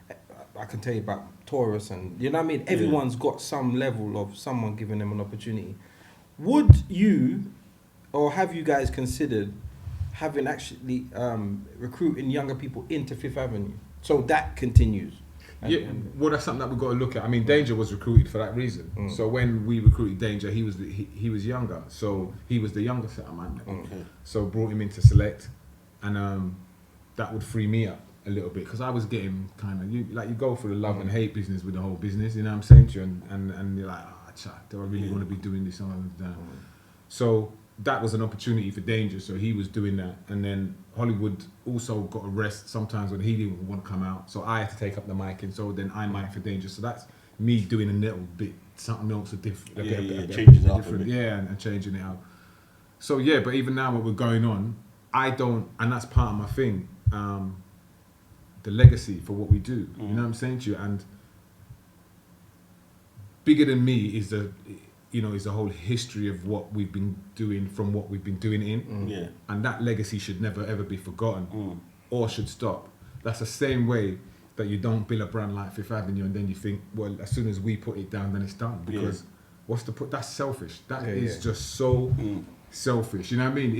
I can tell you about Taurus and you know what I mean, everyone's got some level of someone giving them an opportunity. Would you or have you guys considered having actually recruiting younger people into Fifth Avenue so that continues? Well, that's something that we've got to look at. I mean, Danger was recruited for that reason. So when we recruited Danger, he was younger, so he was the younger setter man. So brought him in to select, and that would free me up a little bit because I was getting kind of you go through the love and hate business with the whole business. You know what I'm saying to you? And you're like, do I really want to be doing this? So that was an opportunity for Danger, so he was doing that, and then Hollywood also got a rest sometimes when he didn't want to come out, so I had to take up the mic, and so then I mic for Danger. So that's me doing a little bit something else different, changing it up a bit. and changing it out. So but even now what we're going on, I don't, and that's part of my thing, the legacy for what we do. You know what I'm saying to you? And bigger than me is the whole history of what we've been doing from what we've been doing in. And that legacy should never ever be forgotten or should stop. That's the same way that you don't build a brand like Fifth Avenue and then you think, well, as soon as we put it down, then it's done. Because that's selfish. That is just so selfish. You know what I mean?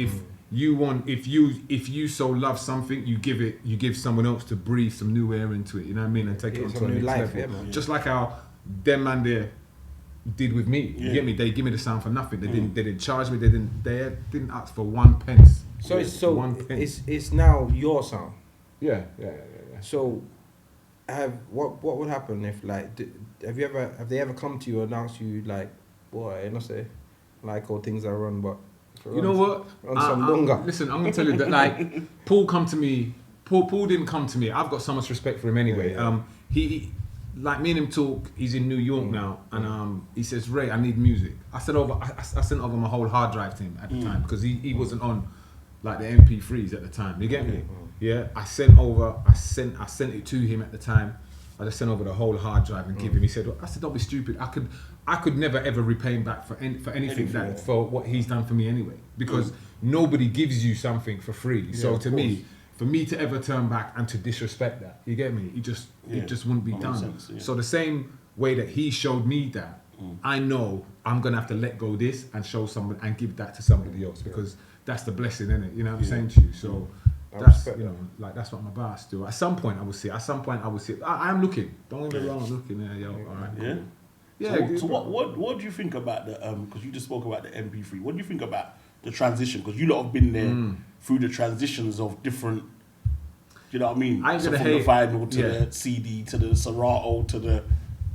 If you so love something, you give someone else to breathe some new air into it. You know what I mean? And take it on to a new life. Just like how them man there did with me. You get me? They give me the sound for nothing. They didn't charge me. They didn't ask for 1 pence. So it's now your sound. Yeah. So what would happen if have they ever come to you and asked you like, boy, you know say like all things are run, but you know what? Listen, I'm gonna tell you that like Paul didn't come to me. I've got so much respect for him anyway. He like me and him talk. He's in New York now, and he says, Ray, I need music. I sent over my whole hard drive to him at the time because he wasn't on like the MP3s at the time. You get me? Yeah. I sent it to him at the time. I just sent over the whole hard drive and give him. He said, don't be stupid. I could never ever repay him back for anything for what he's done for me anyway. Because nobody gives you something for free. So to me, for me to ever turn back and to disrespect that, you get me? It just wouldn't be done. Sense, So the same way that he showed me that, I know I'm gonna have to let go of this and show somebody and give that to somebody else because that's the blessing, isn't it? You know what I'm saying to you? So that's that's what I'm about still. At some point I will see. I am looking. Don't get me wrong, I'm looking there, yo. All right, cool. Yeah. So what do you think about the because you just spoke about the MP3. What do you think about the transition? Because you lot have been there through the transitions of different. You know what I mean? From the vinyl to the CD to the Serato to the.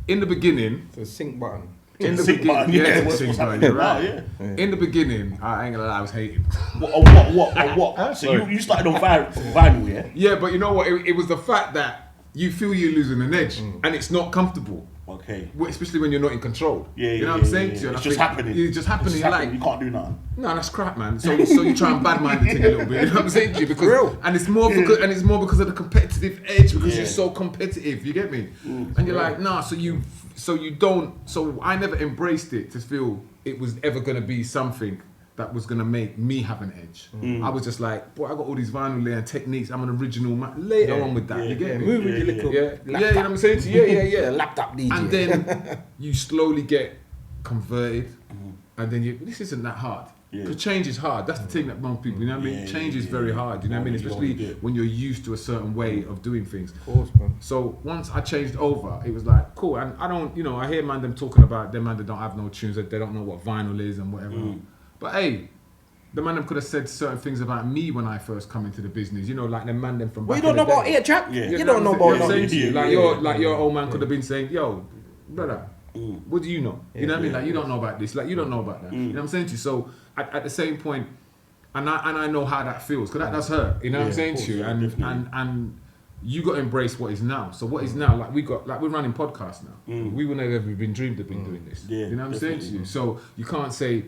In the beginning, the sync button. In the beginning, you're right. In the beginning, I ain't gonna lie, I was hating. What? So you started on vinyl, yeah? Yeah, but you know what? It was the fact that you feel you're losing an edge, and it's not comfortable. Okay. Especially when you're not in control. You know what I'm saying to you? It's just happening. It's just happening. Like you can't do nothing. No, that's crap, man. So you try and badmind the thing a little bit. You know what I'm saying to you? Because and it's more because of the competitive edge because you're so competitive. You get me? And you're like, nah. So I never embraced it to feel it was ever gonna be something that was gonna make me have an edge. I was just like, boy, I got all these vinyl layer techniques. I'm an original man. Later on with that, you get me? Move with your little you know what I'm saying to you? Yeah. Laptop DJ. And then you slowly get converted, and then this isn't that hard. Because change is hard. That's the thing that most people, you know what I mean? Change is very hard, you know what I mean? Especially when you're used to a certain way of doing things. Of course, man. So once I changed over, it was like, cool. And I don't, you know, I hear man them talking about them man that don't have no tunes, that they don't know what vinyl is and whatever. But hey, the man them could have said certain things about me when I first come into the business. You know, like the man them from Well, back you don't in know the about day. ear track. Yeah. You don't know about Like your old man could have been saying, yo, brother, what do you know? You know what I mean? Like you don't know about this. Like you don't know about that. You know what I'm saying to you? So at the same point, and I know how that feels because that does hurt. You know what I'm saying to you? And you got to embrace what is now. So what is now? Like we're running podcasts now. We would never have been dreamed of being doing this. Yeah, you know what I'm saying to you? So you can't say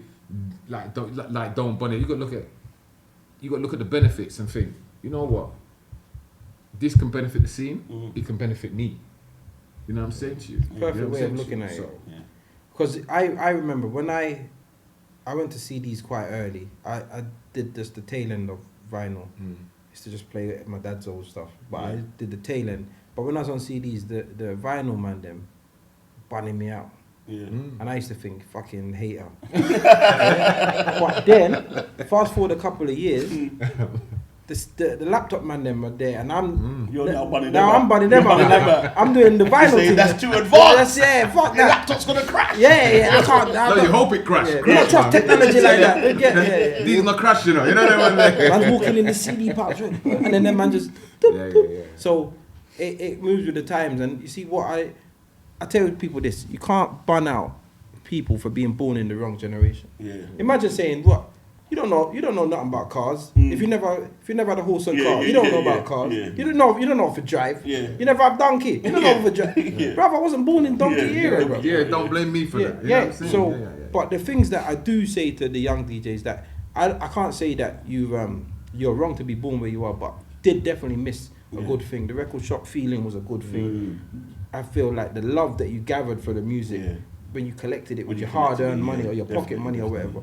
don't bun it. You got to look at the benefits and think. You know what? This can benefit the scene. It can benefit me. You know what I'm saying to you? Perfect way of looking at it. Because I remember when I went to CDs quite early. I did just the tail end of vinyl. Used to just play my dad's old stuff. But I did the tail end. But when I was on CDs, the vinyl man them bunning me out. Yeah. And I used to think, fucking hater. But then, fast forward a couple of years, the laptop man them are there, and I'm You're now bunning them now out. I'm bunning them out. I'm doing the vinyl saying thing. that's too advanced. Fuck The that. laptop's gonna crash. Yeah, I can't. No, you hope it crashes. We don't trust technology like that. Yeah. These not crash, you know. You know that one. Man's walking in the CD pouch, and then that man just. So it moves with the times, and you see what I tell people this: you can't bun out people for being born in the wrong generation. Yeah. Imagine saying what. You don't know nothing about cars. If you never had a horse and car, you don't know about cars. Yeah. You don't know if to drive. Yeah. You never have donkey. You don't know if to drive. Bruv, I wasn't born in donkey era, bro. Yeah, don't blame me for that. You know what I'm saying? So, but the things that I do say to the young DJs that I can't say that you're wrong to be born where you are, but did definitely miss a good thing. The record shop feeling was a good thing. I feel like the love that you gathered for the music when you collected it with your hard-earned money or your pocket money or whatever.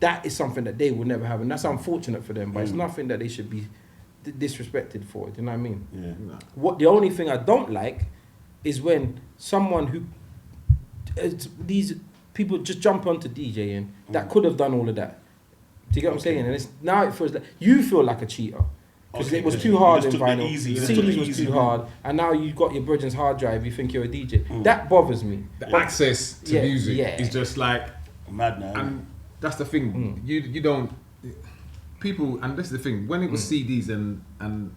That is something that they will never have, and that's unfortunate for them. But it's nothing that they should be disrespected for. Do you know what I mean? Yeah. What the only thing I don't like is when someone who these people just jump onto DJing that could have done all of that. Do you get what I'm saying? And now it feels like you feel like a cheater because it was too hard in vinyl. CDs was too hard, and now you've got your Britain's hard drive. You think you're a DJ. That bothers me. The access to music is just like mad now. And that's the thing. You don't people, and this is the thing. When it was CDs and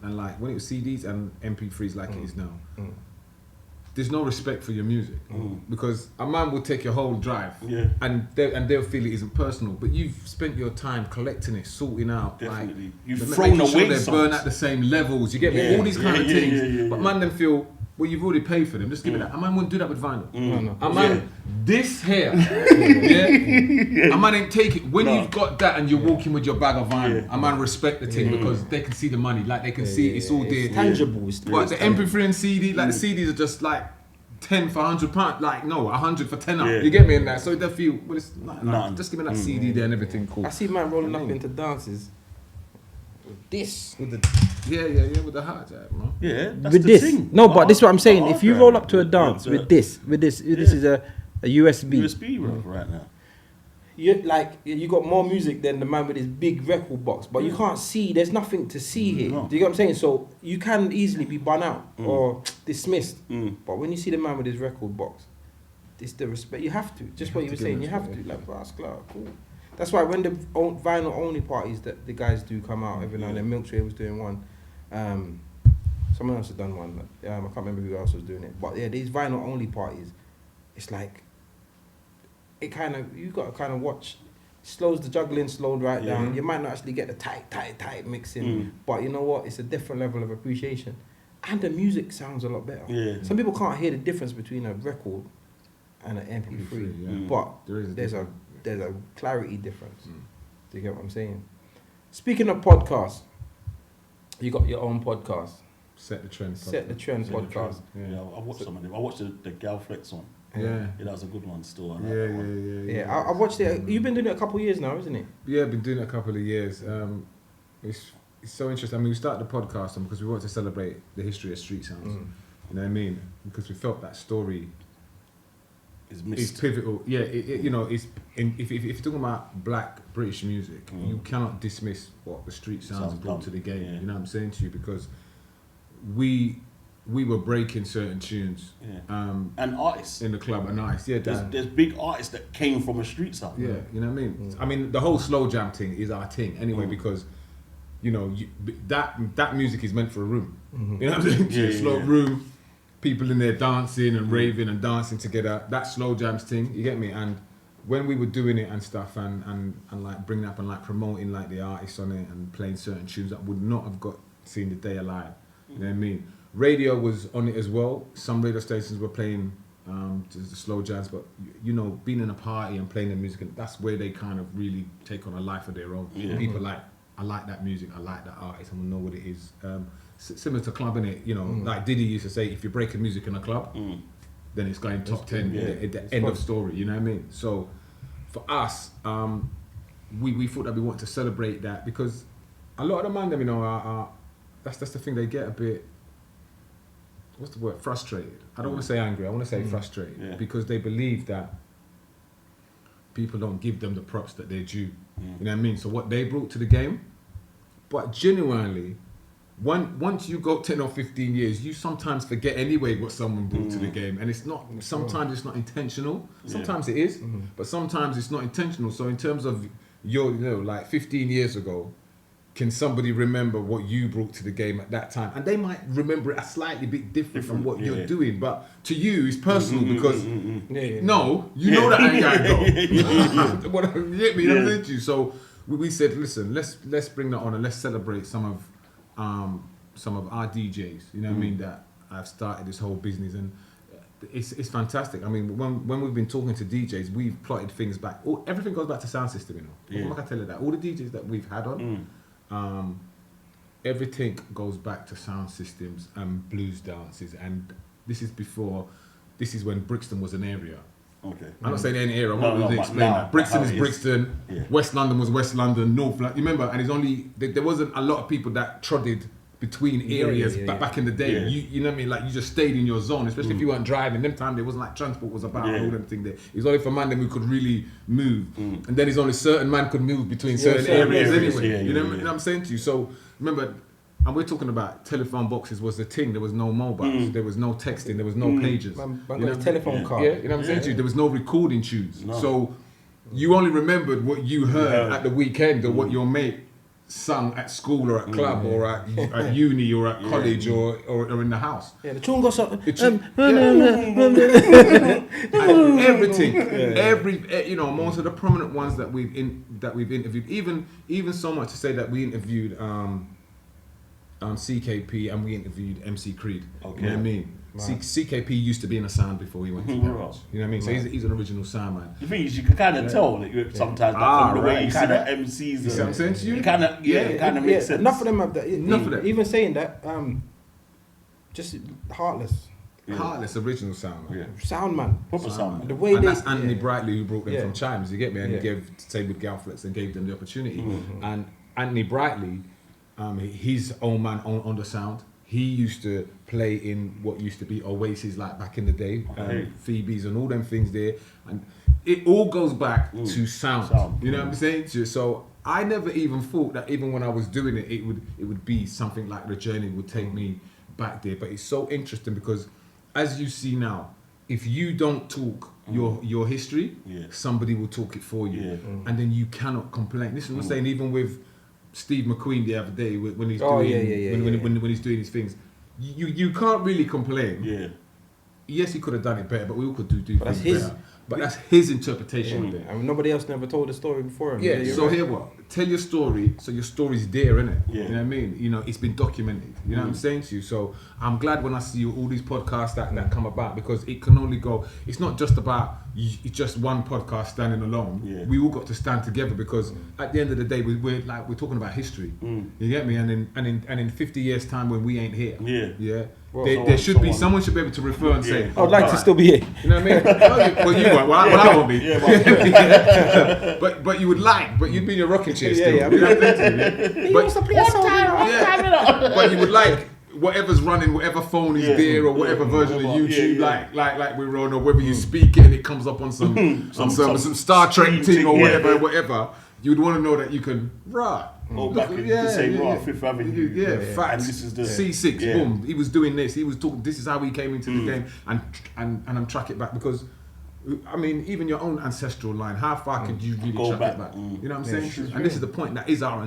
like when it was CDs and MP3s like it is now, there's no respect for your music because a man will take your whole drive and they'll feel it isn't personal. But you've spent your time collecting it, sorting out. Definitely. Like You've thrown away they burn at the same levels. You get me? All these kind of things. But man, them feel. Well, you've already paid for them. Just give me that. A man wouldn't do that with vinyl. No. A man, this here, a man ain't take it. When you've got that and you're walking with your bag of vinyl, a man respect the thing because they can see the money. Like they can see it's all there. It's tangible. But the MP3 and CD, like the CDs are just like 10 for £100. Like no, 100 for 10. You get me in that? So they feel well. It's like, just give me that CD there and everything cool. I see man rolling up into dances. This with the with the hard jack, man. Yeah, that's with the this. thing. No, but this is what I'm saying. Oh, If you okay. roll up to a dance with this is a USB. USB right now. You got more music than the man with his big record box, but you can't see. There's nothing to see here. No. Do you get what I'm saying? So you can easily be bun out or dismissed. But when you see the man with his record box, it's the respect. You have to. Just what you were saying. You have to. Like, that's cool. That's why when the vinyl only parties that the guys do come out every now and then, Milkshake was doing one. Someone else has done one. I can't remember who else was doing it. But yeah, these vinyl only parties, it's like, you got to kind of watch. Slows the juggling slowed right down. You might not actually get the tight mixing. But you know what? It's a different level of appreciation. And the music sounds a lot better. Yeah. Some people can't hear the difference between a record and an MP3. But there's a clarity difference. Do you get what I'm saying? Speaking of podcasts, you got your own podcast. Set the Trend podcast. Yeah, I watched some of them. I watched the Gal Flex one. Yeah, that was a good one still. Yeah. I watched it. You've been doing it a couple of years now, isn't it? Yeah, I've been doing it a couple of years. It's so interesting. I mean, we started the podcast because we wanted to celebrate the history of street sounds. You know what I mean? Because we felt that story missed. pivotal. Yeah, you know, if you're talking about black British music, you cannot dismiss what the street sounds brought to the game. Yeah. You know what I'm saying to you? Because we were breaking certain tunes, and artists in the club and artists. Yeah, there's big artists that came from a street sound. yeah, you know what I mean. I mean, the whole slow jam thing is our thing anyway, because you know that music is meant for a room. You know what I'm saying? Slow room. People in there dancing and raving and dancing together. That slow jams thing, you get me? And when we were doing it and stuff and like bringing up and like promoting like the artists on it and playing certain tunes that would not have got seen the day alive. You know what I mean? Radio was on it as well. Some radio stations were playing the slow jams, but you know, being in a party and playing the music, that's where they kind of really take on a life of their own. People like, I like that music, I like that artist, and we know what it is. Similar to club, innit? You know, like Diddy used to say, if you're breaking music in a club, then it's going top 10 at the end of story, you know what I mean? So for us, we thought that we wanted to celebrate that, because a lot of the man them, you know, are that's the thing, they get a bit, what's the word, frustrated. I don't want to say angry, I want to say frustrated, because they believe that people don't give them the props that they're due. You know what I mean? So what they brought to the game, but genuinely, once you go 10 or 15 years, you sometimes forget anyway what someone brought to the game, and it's not. Sometimes it's not intentional. Sometimes it is, but sometimes it's not intentional. So in terms of your, you know, like 15 years ago, can somebody remember what you brought to the game at that time? And they might remember it a slightly bit different from what you're doing, but to you it's personal because no, you know that ain't how it go. What you get me? You know what I'm saying? So we said, listen, let's bring that on and let's celebrate some of our DJs, you know what I mean, that have started this whole business, and it's fantastic. I mean, when we've been talking to DJs, we've plotted things back. Everything goes back to sound system, you know. I'm not gonna tell you that. All the DJs that we've had on, everything goes back to sound systems and blues dances, and this is when Brixton was an area. Okay. I'm not saying any area. I'm not going to explain that. Brixton is Brixton. Yeah. West London was West London. North London. You remember? And it's only there wasn't a lot of people that trotted between areas back in the day. Yeah. You know what I mean? Like you just stayed in your zone, especially if you weren't driving. Them time there wasn't like transport was about and all them things there. It was only for man who could really move, and then it's only certain man could move between certain areas anyway. You know what I'm saying to you? So remember. And we're talking about telephone boxes was the thing. There was no mobiles. There was no texting. There was no pages. You know, telephone card. Yeah, you know what I'm saying to you? There was no recording tunes. No. So you only remembered what you heard at the weekend or what your mate sung at school or at club or at uni or at college or in the house. Yeah, the tune goes up. Everything. Every you know, most of the prominent ones that we've interviewed. Even so much to say that we interviewed CKP and we interviewed MC Creed. Okay. You know what I mean? CKP used to be in a sound before he went to Garage. You know what I mean? So he's an original sound man. The thing is, you can kind of tell that sometimes from the way you kind of MCs. You see what I'm saying to you? It kind of makes sense. Enough of them have that. Enough of them. Even saying that, just Heartless. Yeah. Heartless original sound man. Yeah. Sound man. Proper sound man. The way and that's Anthony Brightly who brought them from Chimes, you get me? And he gave, same with Galflex, and gave them the opportunity. And Anthony Brightly, his own man on the sound. He used to play in what used to be Oasis, like back in the day, Phoebe's and all them things there, and it all goes back to sound. You know what I'm saying? So I never even thought that even when I was doing it, it would be something like The Journey would take me back there. But it's so interesting because, as you see now, if you don't talk your history, somebody will talk it for you, and then you cannot complain. This is what I'm saying. Even with Steve McQueen the other day when he's doing when he's doing his things, you can't really complain. Yeah. Yes, he could have done it better, but we all could do things better. But that's his interpretation of it. I mean, nobody else never told the story before him. Yeah. So here, tell your story. So your story's there, innit? Yeah. You know what I mean? You know, it's been documented. You know what I'm saying to you? So I'm glad when I see all these podcasts that come about, because it can only go. It's not just about just one podcast standing alone. Yeah. We all got to stand together, because at the end of the day, we're talking about history. You get me? And in 50 years' time, when we ain't here, well, there should be someone should be able to refer and say, I'd like to still be here. You know what I mean? Well, you won't. Well, I won't be. But you would like. But you'd be in your rocking chair still. You know what I'm saying? But you would like. whatever's running, whatever phone is there, or whatever version of YouTube, like we're on, or whether you speak it and it comes up on some Star Trek thing or whatever, you'd want to know that you can back in the same Fifth Avenue. Facts. And this is the C6. Boom. He was doing this. He was talking. This is how he came into the game, and I'm track it back because. I mean, even your own ancestral line, how far could you really track it back? You know what I'm saying? And this is the point, that is our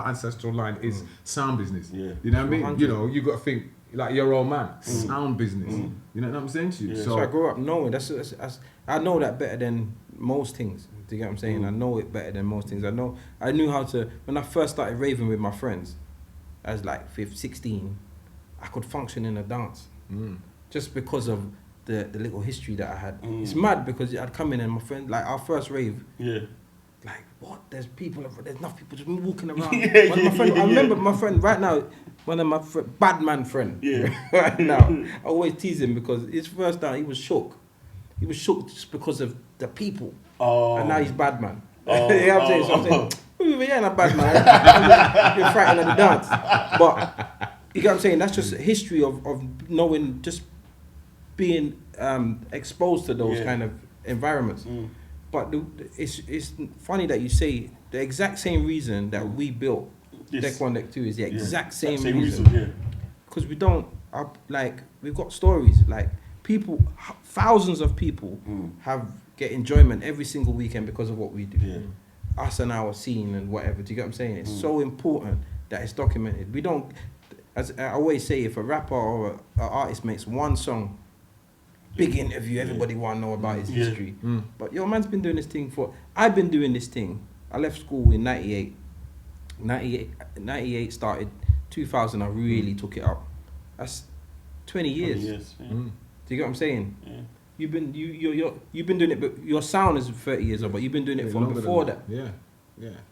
ancestral line is sound business. You know what I mean? You know, you got to think like your old man, sound business. You know what I'm saying to you? So I grew up knowing, I know that better than most things. Do you get what I'm saying? I know it better than most things. I knew how to, when I first started raving with my friends, as like 16, I could function in a dance. Just because of the little history that I had. It's mad because I'd come in and my friend, like our first rave, like what? There's enough people just walking around. I remember my friend right now, one of my bad man friend. Right now, I always tease him because his first time he was shook. He was shook just because of the people. And now he's bad man. You know what I'm saying? So I'm saying, you ain't a bad man. You're frightened of the dance. But you get what I'm saying? That's just a history of knowing, just being exposed to those kind of environments. But it's funny that you say the exact same reason that we built Deck 1, Deck 2 is the exact same reason. Because we don't, we've got stories, like people, thousands of people get enjoyment every single weekend because of what we do. Us and our scene and whatever, do you get what I'm saying? It's so important that it's documented. We don't, as I always say, if a rapper or an artist makes one song, big interview, everybody want to know about his history. But your man's been doing this thing I've been doing this thing. I left school in 98. 98 started, 2000 I really took it up. That's 20 years. Do you get what I'm saying? You've been doing it, but your sound is 30 years old, but you've been doing it from before that.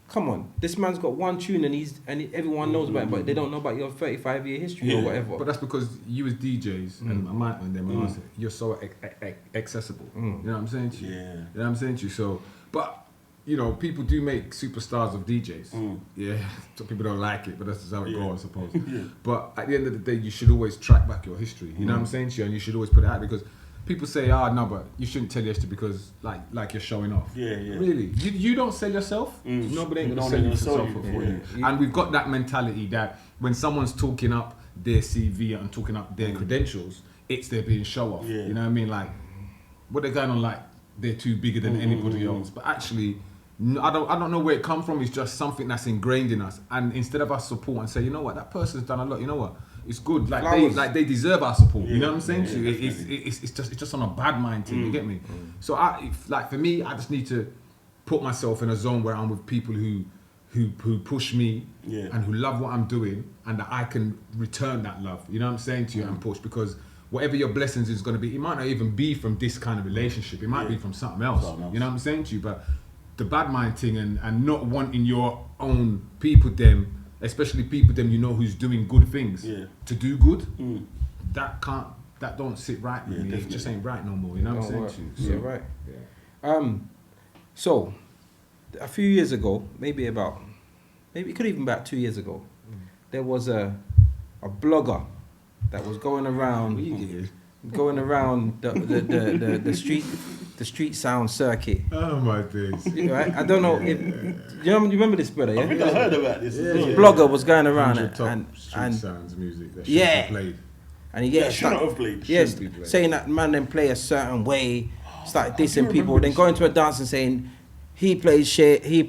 Come on, this man's got one tune and everyone knows about it, but they don't know about your 35-year history or whatever. But that's because you as DJs and Mike and them, you're so accessible. You know what I'm saying to you? You know what I'm saying to you? So, but you know, people do make superstars of DJs. So people don't like it, but that's just how it goes, I suppose. But at the end of the day, you should always track back your history. You know what I'm saying to you? And you should always put it out, because people say, no, but you shouldn't tell your history because like you're showing off. Really? You don't sell yourself? Nobody ain't gonna sell yourself for you. And we've got that mentality that when someone's talking up their CV and talking up their credentials, it's they're being show off. You know what I mean? Like, what they're going on like they're too bigger than anybody else. But actually, I don't know where it comes from. It's just something that's ingrained in us. And instead of us support and say, you know what, that person's done a lot. You know what? It's good. They deserve our support. You know what I'm saying to you? It's just on a bad mind thing. You get me? So for me, I just need to put myself in a zone where I'm with people who push me and who love what I'm doing, and that I can return that love. You know what I'm saying to you? And push, because whatever your blessings is going to be, it might not even be from this kind of relationship. It might be from something else. You know what I'm saying to you? But the bad mind thing and not wanting your own people them, especially people them you know who's doing good things to do good, that don't sit right with me. It just ain't right no more. You know what I'm saying to you? So, so a few years ago, maybe it could even be about 2 years ago, there was a blogger that was going around the street sound circuit. Oh my days! Right? I don't know if you remember this, brother. I think I heard about this. This blogger was going around and sounds music that should be played. And he shouldn't have played. Yes, saying that man then play a certain way, started dissing people, then going to a dance and saying he plays shit. I do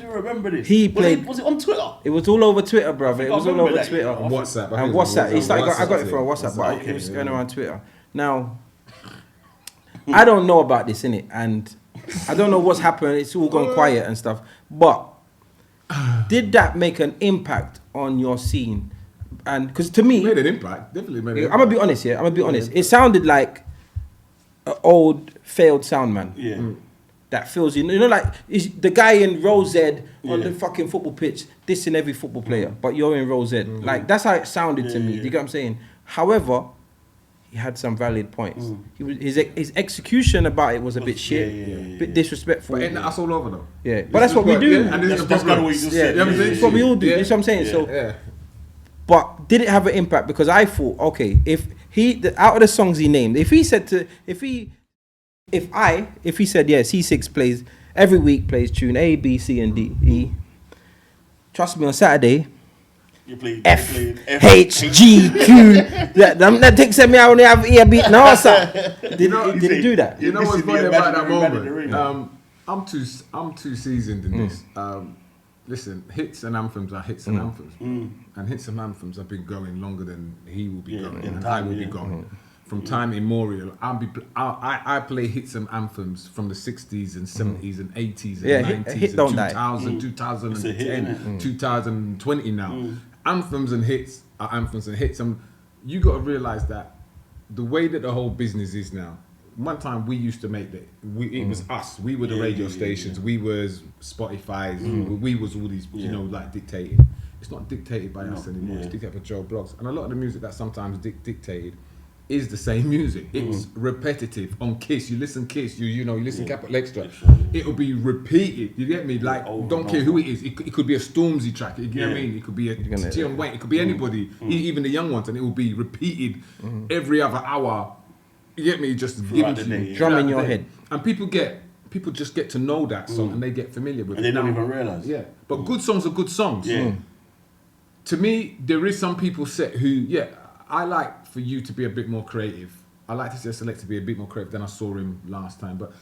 remember this. Was it on Twitter? It was all over Twitter, brother. It was all over Twitter. On WhatsApp. And WhatsApp. I got it from WhatsApp, but it was going around Twitter. Now, I don't know about this, innit? And I don't know what's happened. It's all gone quiet and stuff. But did that make an impact on your scene? And because to me, made an impact. Definitely made an impact. I'm gonna be honest here. I'm gonna be honest. It sounded like an old failed sound man. That feels, you know, like the guy in Row Z on the fucking football pitch dissing every football player, but you're in Row Z. Like, that's how it sounded to me. Do you get what I'm saying? However, he had some valid points. His execution about it was a bit shit, bit disrespectful. But that's all over though. Yeah, but that's what we do. And this is the problem. That's what we all do. You know what I'm saying? So, But did it have an impact? Because I thought, okay, if out of the songs he named, if he said, yeah, C6 plays every week, plays tune A, B, C, and D, E. Trust me, on Saturday, You played F, F, H, G, Q. That takes me out only have ear beat. No, sir. Did he do that? You know what's This is funny the about that imaginary moment? I'm too seasoned in this. Listen, hits and anthems are hits and anthems, and hits and anthems have been going longer than he will be going, and I will be going. From time immemorial, I play hits and anthems from the 60s and 70s and 80s and 90s hit and don't die. 2000, 2010, 2020 now. Anthems and hits are anthems and hits, and you got to realize that the way that the whole business is now. One time we used to make that. It was us. We were the radio stations. We was Spotify's. We was all these, like dictated. It's not dictated by us anymore. It's dictated by Joe Bloggs. And a lot of the music that sometimes dictated is the same music. It's repetitive. On Kiss, you listen Kiss. You listen Capital Extra. It'll be repeated. You get me? Like don't care who it is. It could be a Stormzy track. You get what I mean? It could be a Tion Wayne. It could be anybody. Even the young ones, and it will be repeated every other hour. You get me? Just giving to you, drum in your head, and people just get to know that song, and they get familiar with and it. And they don't even realize. Yeah, but good songs are good songs. Yeah. To me, there is some people who I like for you to be a bit more creative. I like to select to be a bit more creative than I saw him last time, but.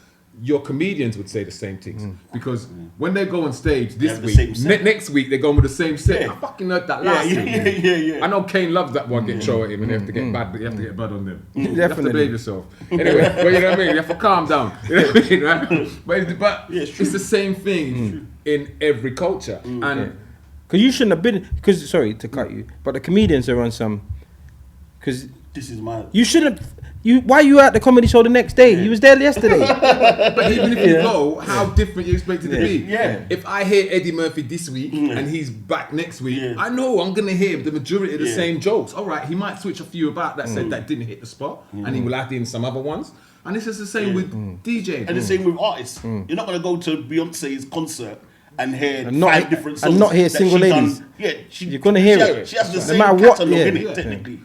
Your comedians would say the same things because when they go on stage this week, next week they're going with the same set. I fucking heard that last week. Yeah. I know Kane loves that one. Get throw at him and they have to get bad, but you have to get bad on them. Definitely. You have to behave yourself. Anyway, but you know what I mean. You have to calm down. You know what I mean, right? But it's the same thing in every culture. And because you shouldn't have been. Because sorry to cut you, but the comedians are on some. Because this is my. You shouldn't. Why you at the comedy show the next day? You was there yesterday. But even if you go, how different you expect it to be? Yeah. If I hear Eddie Murphy this week and he's back next week, I know I'm gonna hear the majority of the same jokes. All right, he might switch a few about that said that didn't hit the spot, and he will add in some other ones. And this is the same with DJing. And the same with artists. You're not gonna go to Beyonce's concert and hear And not- 5 different songs. and not hear that single she ladies. done. Yeah, you're gonna hear it. She has the No same matter what, catalogue yeah. in it, technically.